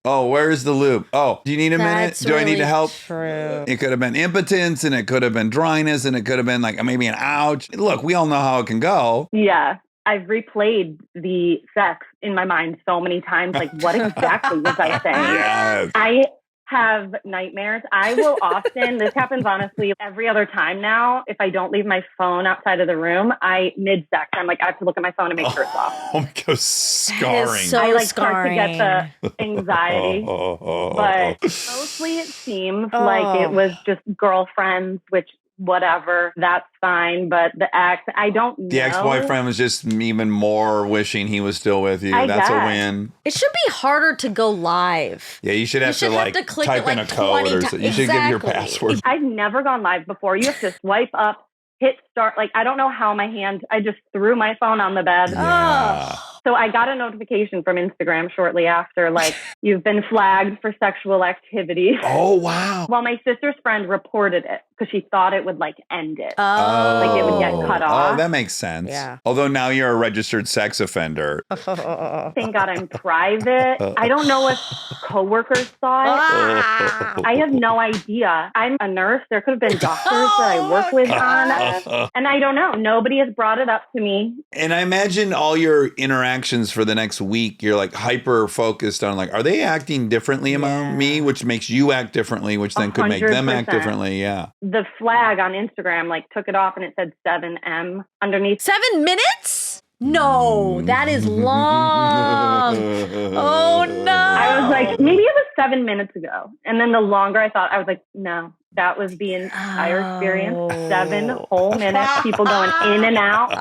Oh, where is the lube? Oh, do you need a minute? Do I need to help? True. It could have been impotence and it could have been dryness and it could have been like maybe an ouch. Look, we all know how it can go. Yeah. I've replayed the sex in my mind so many times. Like, what exactly was I saying? Yes. I have nightmares. I will often, this happens honestly every other time now, if I don't leave my phone outside of the room, mid-sex, I'm like, I have to look at my phone and make sure it's off. Oh my God, scarring. so I like scarring. start to get the anxiety. But mostly it seems like it was just girlfriends, which whatever, that's fine. But the ex, I don't know. The ex-boyfriend was just even more wishing he was still with you. I That's a guess. win. It should be harder to go live. Yeah, you should have should to have like to click type it in like a code 20 or something. You should give your Exactly. password. I've never gone live before. You have to swipe up, hit start. Like, I don't know how I just threw my phone on the bed. Yeah. So I got a notification from Instagram shortly after, like, you've been flagged for sexual activity. Oh, wow. Well, my sister's friend reported it because she thought it would like end it. Oh. Like it would get cut off. Oh, that makes sense. Yeah. Although now you're a registered sex offender. Thank God I'm private. I don't know if coworkers saw it. Ah. I have no idea. I'm a nurse. There could have been doctors that I work with on. And I don't know. Nobody has brought it up to me. And I imagine all your interactions for the next week, you're like hyper focused on like, are they acting differently among me? Which makes you act differently, which then could make them act 100%. differently. Yeah. The flag on Instagram like took it off and it said 7M underneath. 7 minutes? No, that is long. Oh, no. I was like, maybe it was 7 minutes ago. And then the longer I thought, I was like, no, that was the entire experience. 7 whole minutes, people going in and out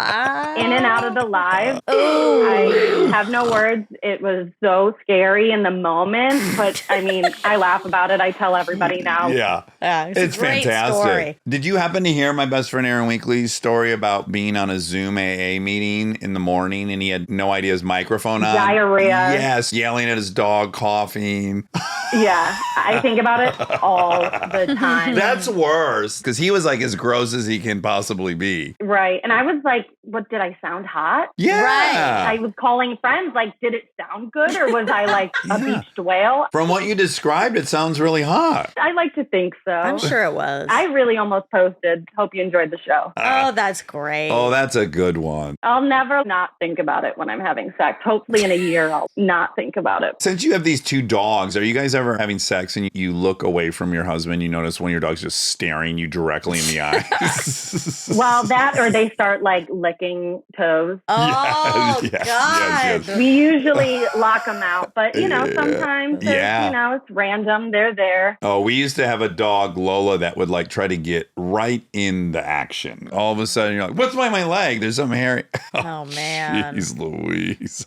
of the live. I have no words. It was so scary in the moment, but I mean, I laugh about it. I tell everybody now. Yeah. It's a great fantastic. story. Did you happen to hear my best friend Aaron Weekly's story about being on a Zoom AA meeting in the morning and he had no idea his microphone on? Diarrhea. Yes, yelling at his dog, coughing. Yeah, I think about it all the time. That's worse because he was like as gross as he can possibly be. Right. And I was like, what, did I sound hot? Yeah. I was calling friends, like, did it sound good or was I like a beached whale? From what you described, it sounds really hot. I like to think so. I'm sure it was. I really almost posted. Hope you enjoyed the show. Oh, that's great. Oh, that's a good one. I'll never not think about it when I'm having sex. Hopefully in a year, I'll not think about it. Since you have these 2 dogs, are you guys ever having sex and you look away from your husband? You notice one of your dogs just staring you directly in the eyes? Well, that or they start like licking toes. Oh, Yes, God. yes. We usually lock them out, but you know, sometimes Yeah. you know, it's random. They're there. Oh, we used to have a dog, Lola, that would like try to get right in the action. All of a sudden, you're like, what's by my leg? There's something hairy. Oh, man. Jeez Louise.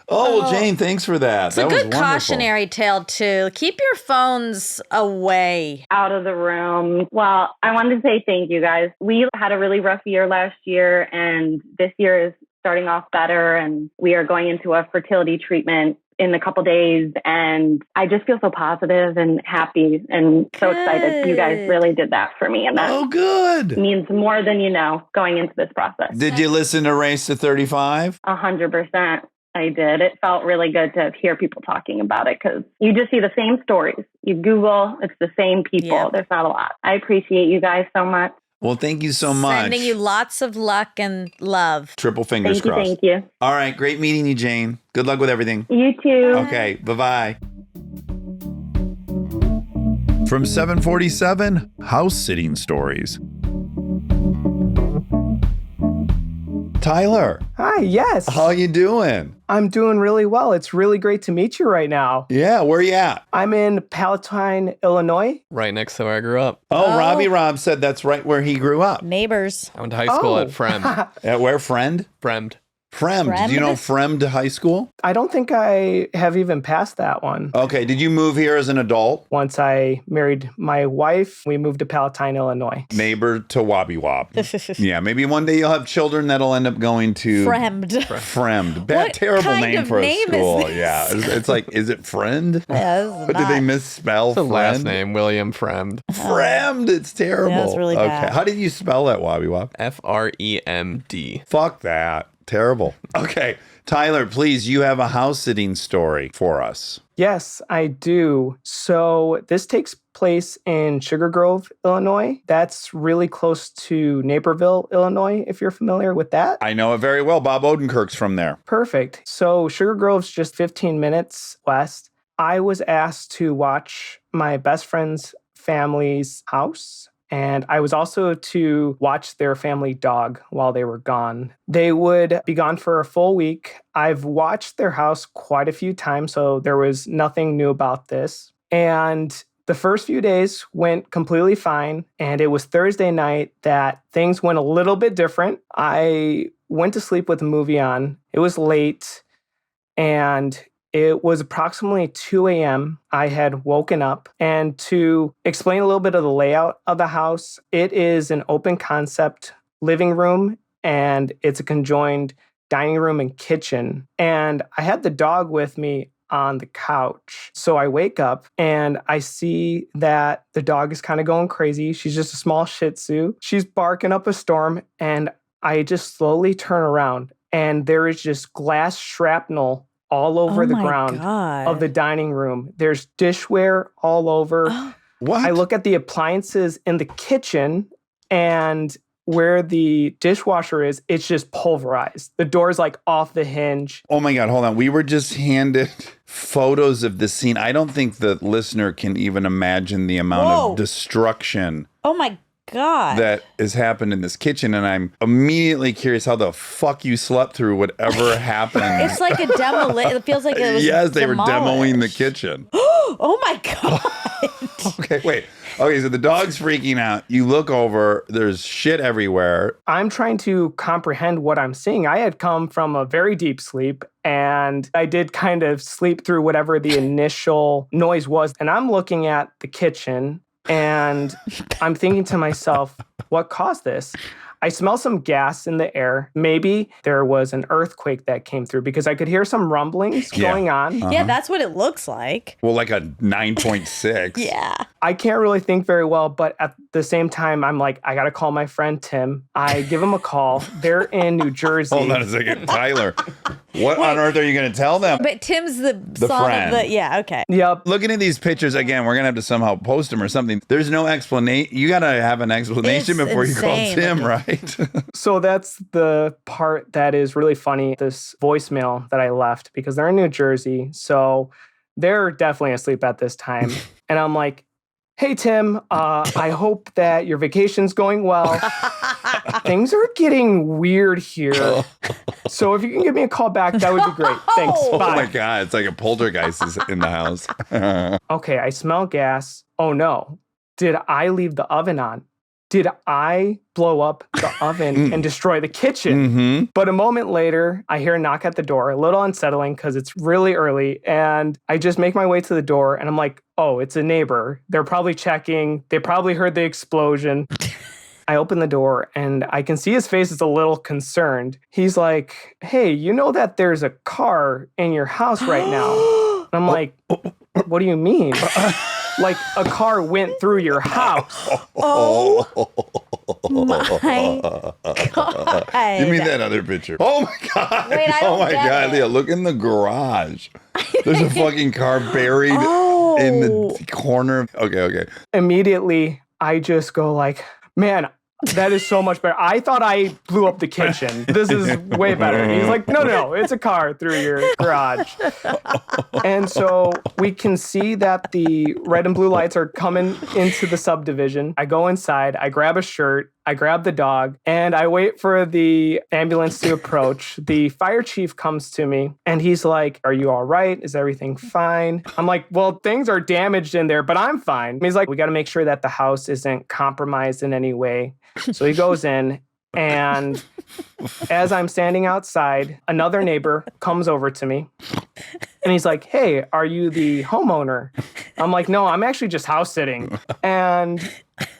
Well, Jane, thanks for that. It's a That was good wonderful. cautionary tale, too. Keep your phones away. Out of the room. Well, I wanted to say thank you guys. We had a really rough year last year, and this year is starting off better, and we are going into a fertility treatment in a couple days, and I just feel so positive and happy and so excited. You guys really did that for me, and that good. means more than you know going into this process. Did you listen to Race to 35? 100%. I did. It felt really good to hear people talking about it because you just see the same stories. You Google, it's the same people. Yeah. There's not a lot. I appreciate you guys so much. Well, thank you so much. Sending you lots of luck and love. Triple fingers crossed. Thank you. All right. Great meeting you, Jane. Good luck with everything. You too. Okay. Bye-bye. From 747, House Sitting Stories. Tyler, Hi, yes. how you doing? I'm doing really well. It's really great to meet you right now. Yeah, where you at? I'm in Palatine, Illinois. Right next to where I grew up. Oh, Robbie Rob said that's right where he grew up. Neighbors. I went to high school Oh. at Fremd. At where, Friend? Fremd. Fremd. Do you know Fremd High School? I don't think I have even passed that one. Okay, did you move here as an adult? Once I married my wife, we moved to Palatine, Illinois. Neighbor to Wobby Wob. Yeah, maybe one day you'll have children that'll end up going to Fremd. Fremd. Bad, What terrible kind name of for a name is school. this? Yeah, it's like, is it Friend? Yeah, this is Did they not- misspell The last Friend? name, William Fremd. Fremd, it's terrible. Yeah, it's really bad. Okay, how did you spell that, Wobby Wob? Fremd. Fuck that. Terrible. Okay, Tyler, please, you have a house sitting story for us. Yes, I do. So this takes place in Sugar Grove, Illinois. That's really close to Naperville, Illinois, if you're familiar with that. I know it very well. Bob Odenkirk's from there. Perfect. So Sugar Grove's just 15 minutes west. I was asked to watch my best friend's family's house. And I was also to watch their family dog while they were gone. They would be gone for a full week. I've watched their house quite a few times, so there was nothing new about this. And The first few days went completely fine, and it was Thursday night that things went a little bit different. I went to sleep with a movie on. It was late, and it was approximately 2 a.m. I had woken up, and to explain a little bit of the layout of the house, it is an open concept living room, and it's a conjoined dining room and kitchen. And I had the dog with me on the couch. So I wake up and I see that the dog is kind of going crazy. She's just a small Shih Tzu. She's barking up a storm, and I just slowly turn around, and there is just glass shrapnel all over the ground of the dining room. There's dishware all over. What? I look at the appliances in the kitchen, and where the dishwasher is, it's just pulverized. The door's like off the hinge. Oh my God, hold on. We were just handed photos of this scene. I don't think the listener can even imagine the amount of destruction Oh my God. that has happened in this kitchen. And I'm immediately curious how the fuck you slept through whatever happened. It's like a demolition. It feels like it was Yes, they were demoing the demolished. kitchen. Oh my God. Okay, wait. Okay, so the dog's freaking out. You look over, there's shit everywhere. I'm trying to comprehend what I'm seeing. I had come from a very deep sleep, and I did kind of sleep through whatever the initial noise was. And I'm looking at the kitchen, and I'm thinking to myself, what caused this? I smell some gas in the air. Maybe there was an earthquake that came through, because I could hear some rumblings going on. Yeah, that's what it looks like. Well, like a 9.6. Yeah. I can't really think very well, but at the same time, I'm like, I got to call my friend Tim. I give him a call. They're in New Jersey. Hold on a second. Tyler, what on earth are you going to tell them? But Tim's the son friend. of the, yeah, okay. Yep. Looking at these pictures, again, we're going to have to somehow post them or something. There's no explanation. You got to have an explanation It's before you call insane. Tim, right? So that's the part that is really funny, this voicemail that I left, because they're in New Jersey. So they're definitely asleep at this time. And I'm like, hey, Tim, I hope that your vacation's going well. Things are getting weird here. So if you can give me a call back, that would be great. Thanks. Oh Bye. my God. It's like a poltergeist is in the house. Okay, I smell gas. Oh no. Did I leave the oven on? Did I blow up the oven and destroy the kitchen? Mm-hmm. But a moment later, I hear a knock at the door, a little unsettling because it's really early. And I just make my way to the door, and I'm like, oh, it's a neighbor. They're probably checking. They probably heard the explosion. I open the door, and I can see his face is a little concerned. He's like, hey, you know that there's a car in your house right now? And I'm like, what do you mean? Like a car went through your house. Oh my God. Give me that other picture. Oh my God. Wait, I oh don't my get God, it. Leah, look in the garage. There's a fucking car buried in Oh. the corner. Okay. Immediately, I just go like, man, that is so much better. I thought I blew up the kitchen. This is way better. He's like, no, it's a car through your garage. And so we can see that the red and blue lights are coming into the subdivision. I go inside, I grab a shirt, I grab the dog, and I wait for the ambulance to approach. The fire chief comes to me, and he's like, are you all right? Is everything fine? I'm like, well, things are damaged in there, but I'm fine. He's like, we got to make sure that the house isn't compromised in any way. So he goes in, and as I'm standing outside, another neighbor comes over to me, and he's like, hey, are you the homeowner? I'm like, no, I'm actually just house sitting. And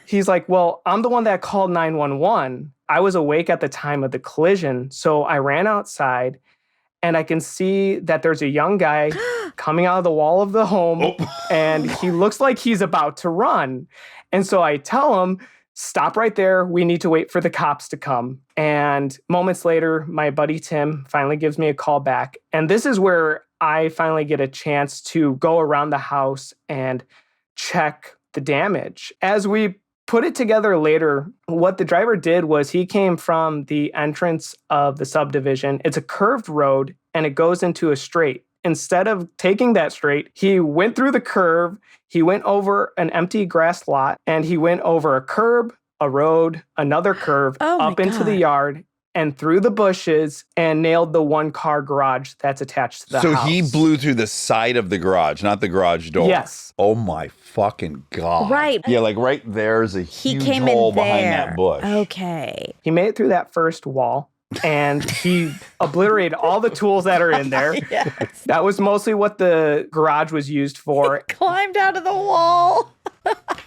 he's like, well, I'm the one that called 911. I was awake at the time of the collision, so I ran outside, and I can see that there's a young guy coming out of the wall of the home, and he looks like he's about to run. And so I tell him, stop right there. We need to wait for the cops to come. And moments later, my buddy Tim finally gives me a call back. And this is where I finally get a chance to go around the house and check the damage. As we put it together later, what the driver did was he came from the entrance of the subdivision. It's a curved road, and it goes into a straight. Instead of taking that straight, he went through the curve, he went over an empty grass lot, and he went over a curb, a road, another curve, Oh my up into the God. yard, and through the bushes and nailed the one-car garage that's attached to the house. So he blew through the side of the garage, not the garage door. Yes. Oh my fucking God. Right. Yeah, like right there's a He huge came hole in there. behind that bush. Okay. He made it through that first wall. And he obliterated all the tools that are in there. Yes. That was mostly what the garage was used for. Climbed out of the wall.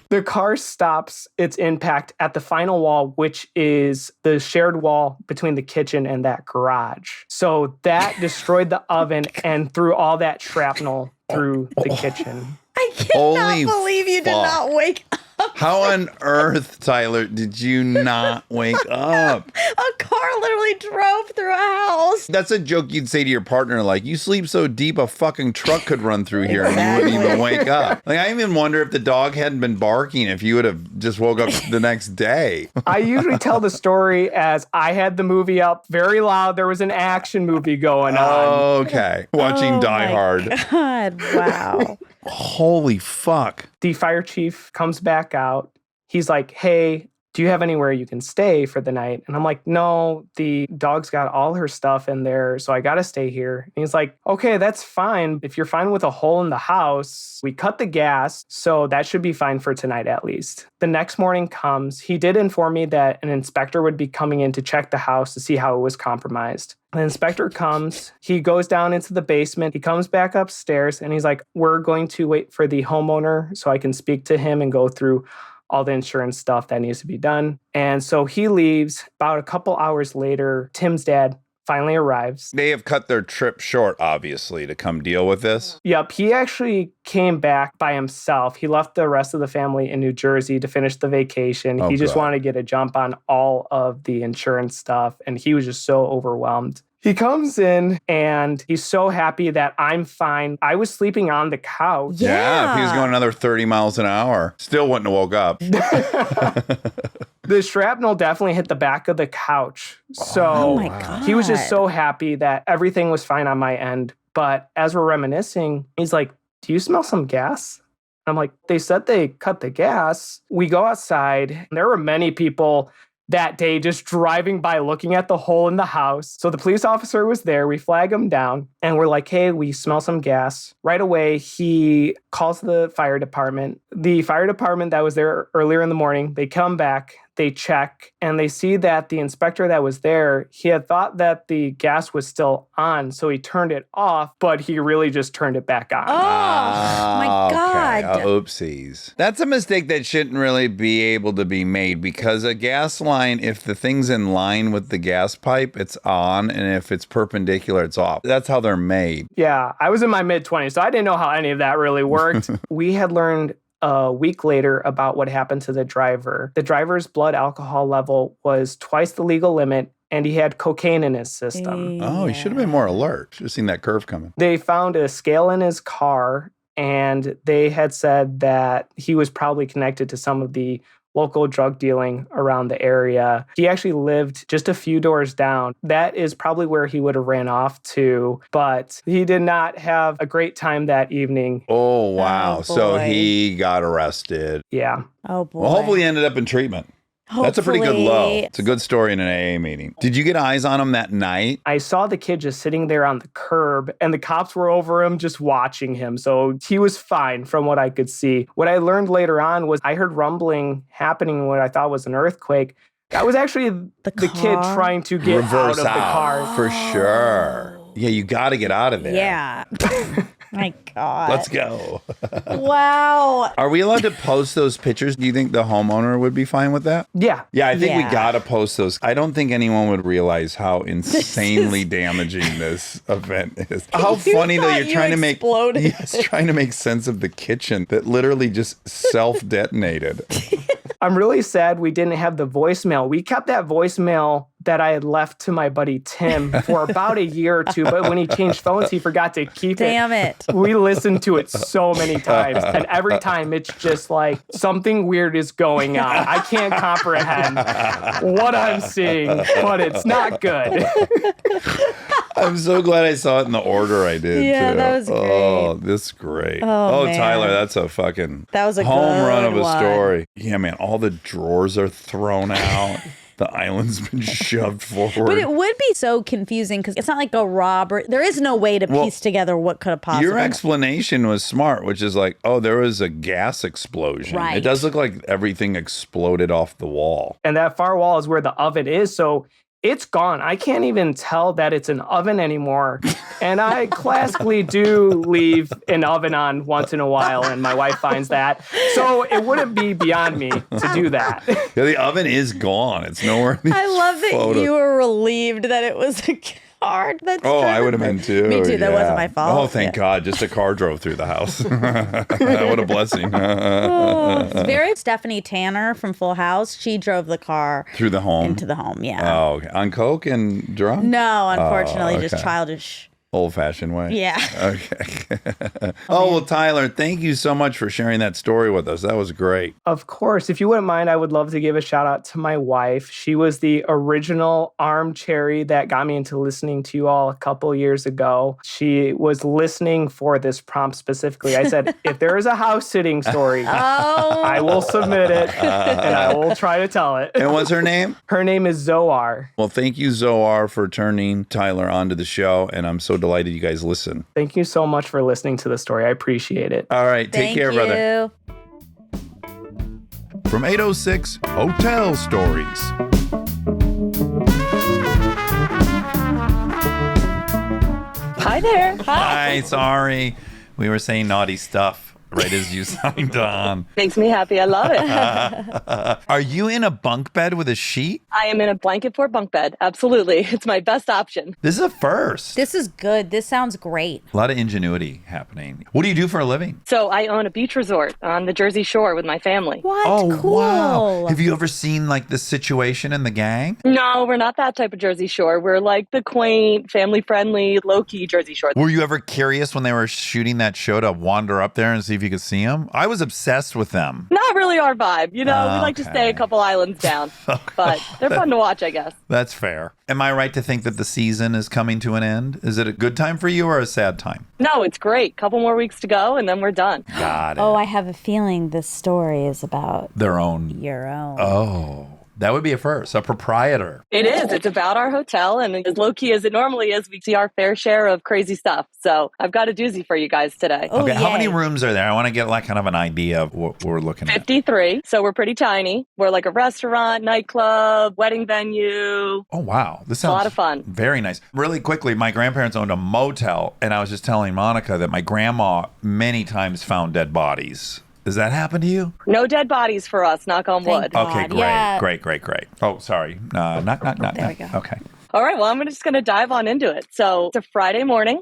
The car stops its impact at the final wall, which is the shared wall between the kitchen and that garage. So that destroyed the oven and threw all that shrapnel through the kitchen. I cannot Holy believe you did fuck. not wake up. How on earth, Tyler, did you not wake up? A car literally drove through a house. That's a joke you'd say to your partner, like, you sleep so deep a fucking truck could run through here and you wouldn't even wake up. Like, I even wonder if the dog hadn't been barking, if you would have just woke up the next day. I usually tell the story as I had the movie up very loud. There was an action movie going on. Okay. Watching Die Hard. God, wow. Holy fuck. The fire chief comes back out. He's like, hey, do you have anywhere you can stay for the night? And I'm like, no, the dog's got all her stuff in there, so I got to stay here. And he's like, okay, that's fine. If you're fine with a hole in the house, we cut the gas, so that should be fine for tonight at least. The next morning comes. He did inform me that an inspector would be coming in to check the house to see how it was compromised. The inspector comes, he goes down into the basement, he comes back upstairs, and he's like, we're going to wait for the homeowner so I can speak to him and go through all the insurance stuff that needs to be done. And so he leaves. About a couple hours later, Tim's dad finally arrives. They have cut their trip short, obviously, to come deal with this. Yep, he actually came back by himself. He left the rest of the family in New Jersey to finish the vacation. Oh, he just God. wanted to get a jump on all of the insurance stuff, and he was just so overwhelmed. He comes in and he's so happy that I'm fine. I was sleeping on the couch. Yeah, if he was going another 30 miles an hour, still wouldn't have woke up. The shrapnel definitely hit the back of the couch. So Oh my God. he was just so happy that everything was fine on my end. But as we're reminiscing, he's like, do you smell some gas? I'm like, they said they cut the gas. We go outside. And there were many people that day just driving by looking at the hole in the house. So the police officer was there. We flag him down and we're like, hey, we smell some gas. Right away, he calls the fire department. The fire department that was there earlier in the morning, they come back, they check, and they see that the inspector that was there, he had thought that the gas was still on, so he turned it off, but he really just turned it back on. Oh, my God. Okay. Oopsies. That's a mistake that shouldn't really be able to be made because a gas line, if the thing's in line with the gas pipe, it's on, and if it's perpendicular, it's off. That's how they're made. Yeah, I was in my mid-20s, so I didn't know how any of that really worked. We had learned a week later about what happened to the driver. The driver's blood alcohol level was twice the legal limit, and he had cocaine in his system. Oh, he should have been more alert. Should have seen that curve coming. They found a scale in his car, and they had said that he was probably connected to some of the local drug dealing around the area. He actually lived just a few doors down. That is probably where he would have ran off to, but he did not have a great time that evening. Oh, wow. Oh, So boy. he got arrested. Yeah. Oh, boy. Well, hopefully he ended up in treatment. That's a pretty good low. Hopefully. It's a good story in an AA meeting. Did you get eyes on him that night? I saw the kid just sitting there on the curb, and the cops were over him just watching him. So he was fine from what I could see. What I learned later on was I heard rumbling happening, what I thought was an earthquake. That was actually the kid car? trying to get Reverse out of the car. For sure. Yeah, you got to get out of there. Yeah. My God. Let's go. Wow. Are we allowed to post those pictures? Do you think the homeowner would be fine with that? Yeah. Yeah, I think we Yeah. got to post those. I don't think anyone would realize how insanely damaging this event is. How You funny though, thought you're you trying to make exploded. yes, trying to make sense of the kitchen that literally just self-detonated. I'm really sad we didn't have the voicemail. We kept that voicemail that I had left to my buddy Tim for about a year or two, but when he changed phones, he forgot to keep Damn it. We listened to it so many times, and every time it's just like something weird is going on. I can't comprehend what I'm seeing, but it's not good. I'm so glad I saw it in the order I did. Yeah, too. that was great. Oh, this is great. Oh, man. Tyler, that's a fucking That was a home run good of a one. story. Yeah, man, all the drawers are thrown out. The island's been shoved forward. But it would be so confusing because it's not like a robbery. There is no way to piece together what could have possibly. Your explanation was smart, which is like, oh, there was a gas explosion. Right. It does look like everything exploded off the wall. And that far wall is where the oven is. So it's gone. I can't even tell that it's an oven anymore. And I classically do leave an oven on once in a while, and my wife finds that. So it wouldn't be beyond me to do that. Yeah, the oven is gone. It's nowhere. I love that you were relieved that it was a car. I would have been too. Me too. That yeah. wasn't my fault. Oh, thank God. Just a car drove through the house. What a blessing. Very Stephanie Tanner from Full House. She drove the car through the home. Into the home, yeah. Oh, okay. On coke and drunk? No, unfortunately, okay. just childish. Old-fashioned way. Yeah. Okay. Well, Tyler, thank you so much for sharing that story with us. That was great. Of course. If you wouldn't mind, I would love to give a shout out to my wife. She was the original armchair that got me into listening to you all a couple years ago. She was listening for this prompt specifically. I said, if there is a house sitting story, I will submit it and I will try to tell it. And what's her name? Her name is Zoar. Well, thank you, Zoar, for turning Tyler onto the show. And I'm so delighted you guys listen. Thank you so much for listening to the story. I appreciate it. All right. Take care, brother. From 806 Hotel Stories. Hi there. Hi, sorry. We were saying naughty stuff right as you signed on. Makes me happy. I love it. Are you in a bunk bed with a sheet? I am in a blanket fort bunk bed. Absolutely. It's my best option. This is a first. This is good. This sounds great. A lot of ingenuity happening. What do you do for a living? So I own a beach resort on the Jersey Shore with my family. What? Oh, Cool. wow. Have you ever seen like the situation in the gang? No, we're not that type of Jersey Shore. We're like the quaint, family-friendly, low-key Jersey Shore. Were you ever curious when they were shooting that show to wander up there and see if you could see them? I was obsessed with them. Not really our vibe. You know, we like to stay a couple islands down. But they're fun to watch, I guess. That's fair. Am I right to think that the season is coming to an end? Is it a good time for you or a sad time? No, it's great. Couple more weeks to go, and then we're done. Got it. Oh, I have a feeling this story is about Their own. your own. Oh, that would be a first. A proprietor. It is. It's about our hotel, and as low-key as it normally is, we see our fair share of crazy stuff. So I've got a doozy for you guys today. Okay, how many rooms are there? I want to get like kind of an idea of what we're looking at. 53. So we're pretty tiny. We're like a restaurant, nightclub, wedding venue. Oh, wow. This A sounds lot of fun. very nice. Really quickly, my grandparents owned a motel, and I was just telling Monica that my grandma many times found dead bodies. Does that happen to you? No dead bodies for us, knock on wood. Okay, great. Oh, sorry. Knock. There we go. Okay. All right, well, I'm just going to dive on into it. So it's a Friday morning.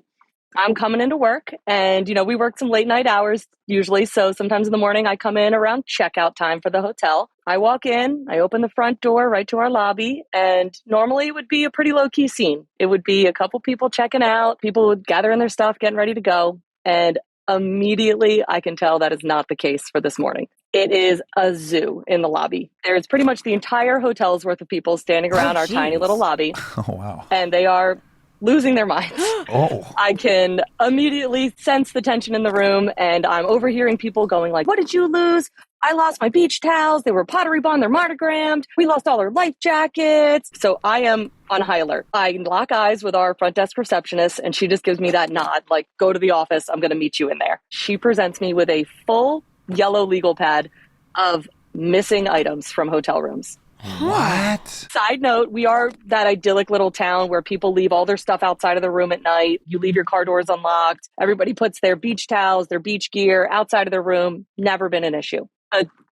I'm coming into work, and, you know, we work some late night hours usually. So sometimes in the morning, I come in around checkout time for the hotel. I walk in, I open the front door right to our lobby, and normally it would be a pretty low-key scene. It would be a couple people checking out, people would gather in their stuff, getting ready to go, and immediately I can tell that is not the case for this morning. It is a zoo in the lobby. There's pretty much the entire hotel's worth of people standing around our tiny little lobby. Oh, wow. And they are losing their minds. Oh. I can immediately sense the tension in the room, and I'm overhearing people going like, "What did you lose? I lost my beach towels. They were Pottery Barn. They're monogrammed. We lost all our life jackets." So I am on high alert. I lock eyes with our front desk receptionist, and she just gives me that nod, like, "Go to the office. I'm going to meet you in there." She presents me with a full yellow legal pad of missing items from hotel rooms. What? Side note, we are that idyllic little town where people leave all their stuff outside of the room at night. You leave your car doors unlocked. Everybody puts their beach towels, their beach gear outside of their room. Never been an issue.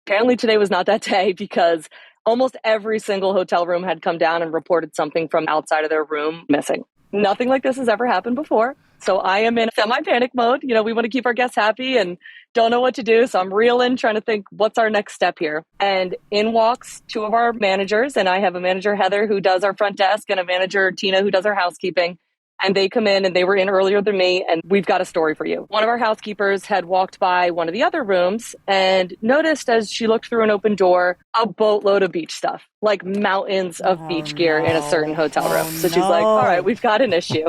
Apparently today was not that day because almost every single hotel room had come down and reported something from outside of their room missing. Nothing like this has ever happened before. So I am in semi-panic mode. You know, we want to keep our guests happy and don't know what to do. So I'm reeling, trying to think, what's our next step here? And in walks two of our managers. And I have a manager, Heather, who does our front desk, and a manager, Tina, who does our housekeeping. And they come in, and they were in earlier than me, and we've got a story for you. One of our housekeepers had walked by one of the other rooms and noticed as she looked through an open door, a boatload of beach stuff, like mountains of beach gear in a certain hotel room. So she's like, all right, we've got an issue.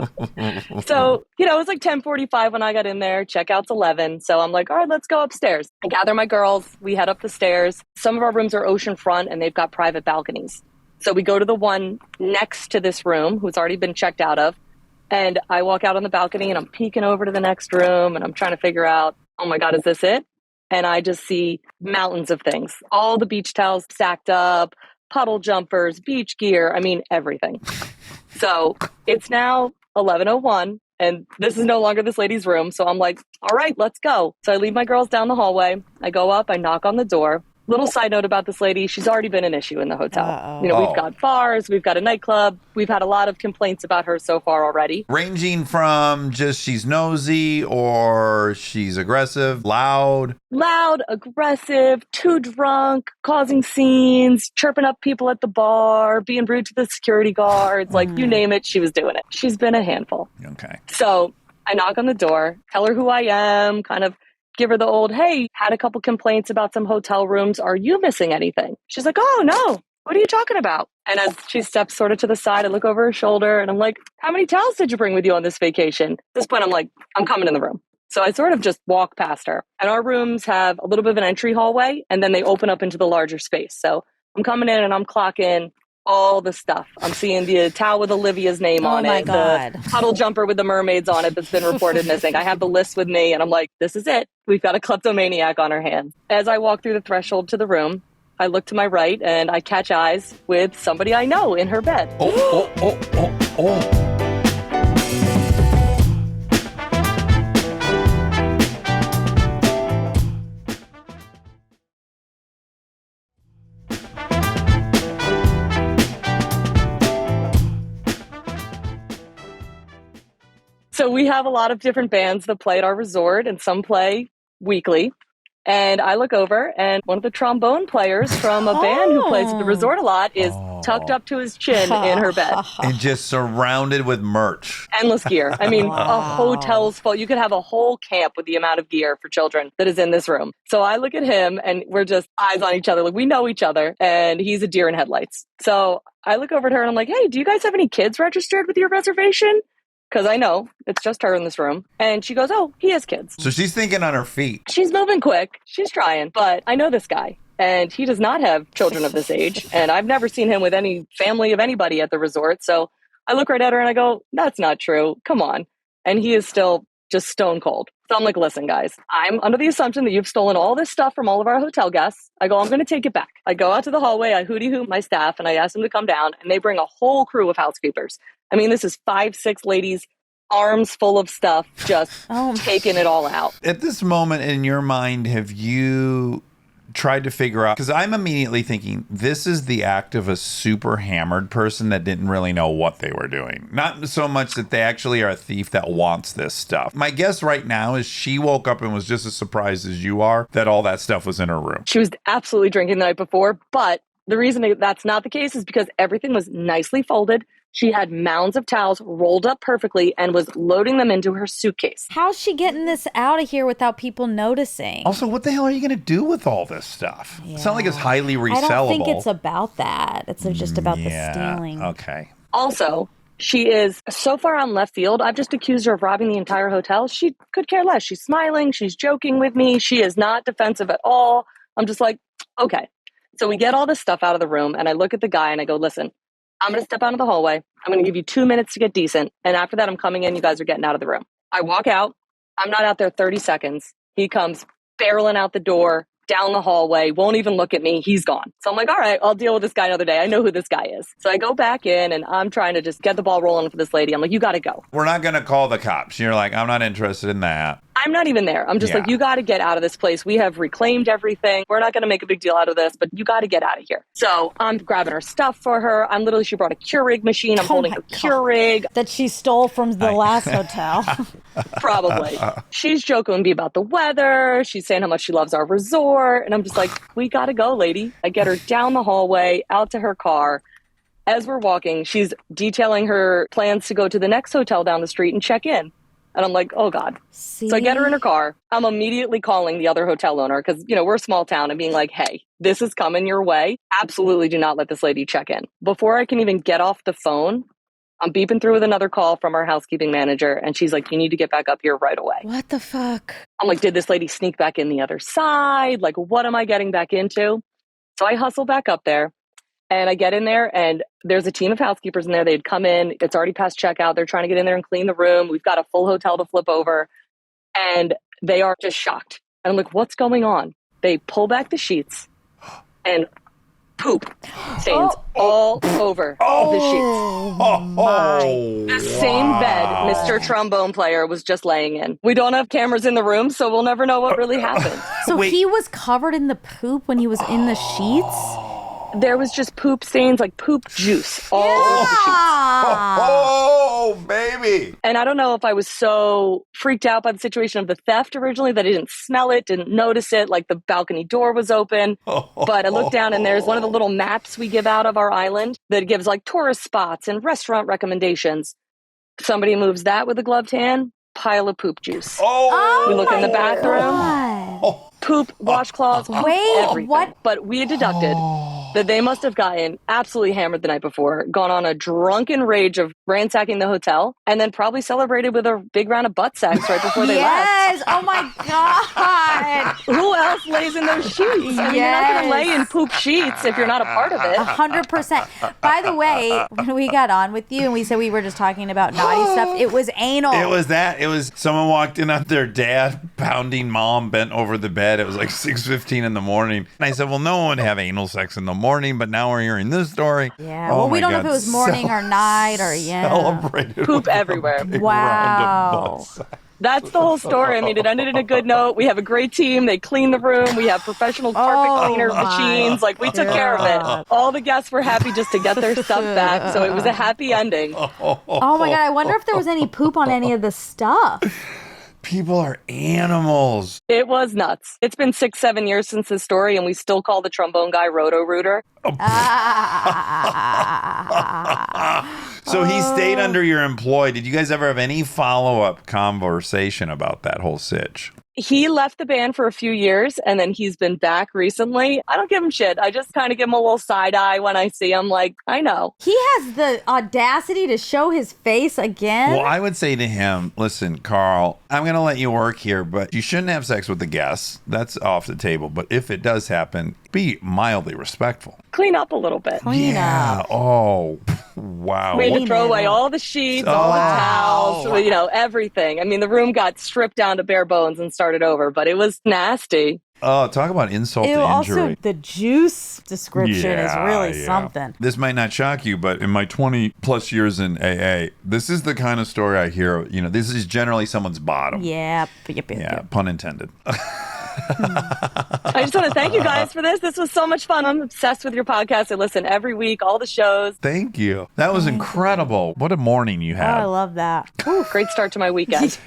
So, you know, it was like 10:45 when I got in there, checkout's 11. So I'm like, all right, let's go upstairs. I gather my girls, we head up the stairs. Some of our rooms are oceanfront, and they've got private balconies. So we go to the one next to this room, who's already been checked out of. And I walk out on the balcony and I'm peeking over to the next room and I'm trying to figure out, oh my God, is this it? And I just see mountains of things. All the beach towels stacked up, puddle jumpers, beach gear. I mean, everything. So it's now 11:01 and this is no longer this lady's room. So I'm like, all right, let's go. So I leave my girls down the hallway. I go up, I knock on the door. Little side note about this lady, she's already been an issue in the hotel. Uh-oh. You know, we've got bars, we've got a nightclub. We've had a lot of complaints about her so far already. Ranging from just she's nosy or she's aggressive, loud. Loud, aggressive, too drunk, causing scenes, chirping up people at the bar, being rude to the security guards, like you name it, she was doing it. She's been a handful. Okay. So I knock on the door, tell her who I am, kind of give her the old, hey, had a couple complaints about some hotel rooms. Are you missing anything? She's like, oh, no. What are you talking about? And as she steps sort of to the side, I look over her shoulder and I'm like, how many towels did you bring with you on this vacation? At this point, I'm like, I'm coming in the room. So I sort of just walk past her. And our rooms have a little bit of an entry hallway and then they open up into the larger space. So I'm coming in and I'm clocking all the stuff. I'm seeing the towel with Olivia's name on my it, God. the puddle jumper with the mermaids on it that's been reported missing. I have the list with me and I'm like, this is it. We've got a kleptomaniac on our hands. As I walk through the threshold to the room, I look to my right and I catch eyes with somebody I know in her bed. Oh. So we have a lot of different bands that play at our resort and some play weekly. And I look over and one of the trombone players from a band who plays at the resort a lot is tucked up to his chin in her bed. And just surrounded with merch. Endless gear. I mean, a hotel's full. You could have a whole camp with the amount of gear for children that is in this room. So I look at him and we're just eyes on each other. Like we know each other and he's a deer in headlights. So I look over at her and I'm like, hey, do you guys have any kids registered with your reservation? Because I know it's just her in this room. And she goes, oh, he has kids. So she's thinking on her feet. She's moving quick. She's trying. But I know this guy. And he does not have children of this age. And I've never seen him with any family of anybody at the resort. So I look right at her and I go, that's not true. Come on. And he is still just stone cold. So I'm like, listen, guys, I'm under the assumption that you've stolen all this stuff from all of our hotel guests. I go, I'm going to take it back. I go out to the hallway. I hooty-hoot my staff and I ask them to come down. And they bring a whole crew of housekeepers. I mean, this is 5-6 ladies, arms full of stuff, just taking it all out. At this moment in your mind, have you tried to figure out, because I'm immediately thinking this is the act of a super hammered person that didn't really know what they were doing. Not so much that they actually are a thief that wants this stuff. My guess right now is she woke up and was just as surprised as you are that all that stuff was in her room. She was absolutely drinking the night before, but the reason that's not the case is because everything was nicely folded. She had mounds of towels rolled up perfectly and was loading them into her suitcase. How's she getting this out of here without people noticing? Also, what the hell are you going to do with all this stuff? Yeah. It's not like it's highly resellable. I don't think it's about that. It's just about the stealing. Okay. Also, she is so far on left field. I've just accused her of robbing the entire hotel. She could care less. She's smiling. She's joking with me. She is not defensive at all. I'm just like, okay. So we get all this stuff out of the room and I look at the guy and I go, listen, I'm going to step out of the hallway. I'm going to give you 2 minutes to get decent. And after that, I'm coming in. You guys are getting out of the room. I walk out. I'm not out there 30 seconds. He comes barreling out the door, down the hallway, won't even look at me. He's gone. So I'm like, all right, I'll deal with this guy another day. I know who this guy is. So I go back in and I'm trying to just get the ball rolling for this lady. I'm like, you got to go. We're not going to call the cops. You're like, I'm not interested in that. I'm not even there. I'm just like, you got to get out of this place. We have reclaimed everything. We're not going to make a big deal out of this, but you got to get out of here. So I'm grabbing her stuff for her. She brought a Keurig machine. I'm holding her Keurig. That she stole from the last hotel. Probably. She's joking with me about the weather. She's saying how much she loves our resort. And I'm just like, we got to go, lady. I get her down the hallway, out to her car. As we're walking, she's detailing her plans to go to the next hotel down the street and check in. And I'm like, oh, God. See? So I get her in her car. I'm immediately calling the other hotel owner because, we're a small town and being like, hey, this is coming your way. Absolutely do not let this lady check in. Before I can even get off the phone, I'm beeping through with another call from our housekeeping manager. And she's like, you need to get back up here right away. What the fuck? I'm like, did this lady sneak back in the other side? Like, what am I getting back into? So I hustle back up there. And I get in there and there's a team of housekeepers in there. They'd come in. It's already past checkout. They're trying to get in there and clean the room. We've got a full hotel to flip over. And they are just shocked. And I'm like, what's going on? They pull back the sheets and poop stains all over the sheets. The same bed Mr. Trombone Player was just laying in. We don't have cameras in the room, so we'll never know what really happened. So he was covered in the poop when he was in the sheets? There was just poop stains, like poop juice all over the sheets. Oh, baby. And I don't know if I was so freaked out by the situation of the theft originally that I didn't smell it, didn't notice it, like the balcony door was open. But I looked down and there's one of the little maps we give out of our island that gives like tourist spots and restaurant recommendations. Somebody moves that with a gloved hand, pile of poop juice. We look in the bathroom, poop, washcloths, everything. What? But we had deducted that they must have gotten absolutely hammered the night before, gone on a drunken rage of ransacking the hotel, and then probably celebrated with a big round of butt sex right before they left. Yes! Oh my God! Who else lays in those sheets? I mean, you're not going to lay in poop sheets if you're not a part of it. 100%. By the way, when we got on with you and we said we were just talking about naughty stuff, it was anal. It was that. It was someone walked in on their dad pounding mom bent over the bed. It was like 6:15 in the morning. And I said, well, no one would have anal sex in the morning, but now we're hearing this story. Yeah. Well, we don't know if it was morning or night or Celebrated poop everywhere. Wow. That's the whole story. I mean, it ended in a good note. We have a great team. They clean the room. We have professional carpet cleaner machines. Like, we took care of it. All the guests were happy just to get their stuff back. So it was a happy ending. Oh my God. I wonder if there was any poop on any of the stuff. People are animals. It was nuts. It's been 6-7 years since this story, and we still call the trombone guy Roto-Rooter. So he stayed under your employ. Did you guys ever have any follow-up conversation about that whole sitch? He left the band for a few years, and then he's been back recently. I don't give him shit. I just kind of give him a little side eye when I see him, like, I know. He has the audacity to show his face again? Well, I would say to him, listen, Carl, I'm going to let you work here, but you shouldn't have sex with the guests. That's off the table. But if it does happen, be mildly respectful. Clean up a little bit. Clean up. Oh, wow. We had to throw away all the sheets, all the towels, you know, everything. I mean, the room got stripped down to bare bones and started over, but it was nasty. Oh, talk about insult to injury. Also, the juice description is really something. This might not shock you, but in my 20 plus years in AA, this is the kind of story I hear. You know, this is generally someone's bottom. Yep. Pun intended. I just want to thank you guys for this. This was so much fun. I'm obsessed with your podcast. I listen every week, all the shows. Thank you. That was incredible. What a morning you Oh, had. I love that. Ooh, great start to my weekend.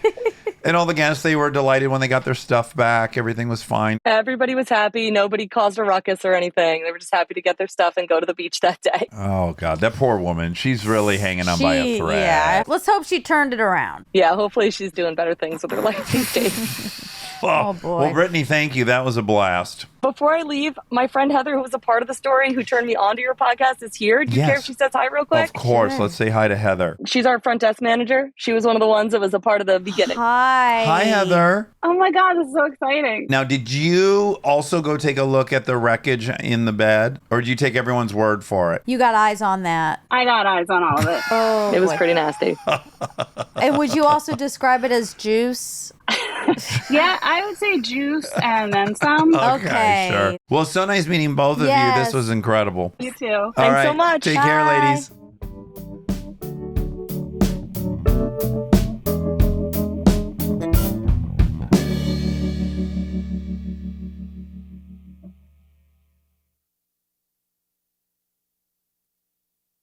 And all the guests, they were delighted when they got their stuff back. Everything was fine. Everybody was happy. Nobody caused a ruckus or anything. They were just happy to get their stuff and go to the beach that day. Oh, God. That poor woman. She's really hanging on by a thread. Yeah. Let's hope she turned it around. Yeah, hopefully she's doing better things with her life these days. Oh, boy. Well, Brittany, thank you. That was a blast. Before I leave, my friend Heather, who was a part of the story, who turned me onto your podcast, is here. Do you care if she says hi real quick? Of course. Let's say hi to Heather. She's our front desk manager. She was one of the ones that was a part of the beginning. Hi. Hi, Heather. Oh my God, this is so exciting. Now, did you also go take a look at the wreckage in the bed? Or did you take everyone's word for it? You got eyes on that. I got eyes on all of it. Oh, It was pretty nasty. And would you also describe it as juice? Yeah, I would say juice and then some. Okay. Sure. Well, so nice meeting both of you. Yes. This was incredible. You too. Thanks so much. Take care, Bye. ladies.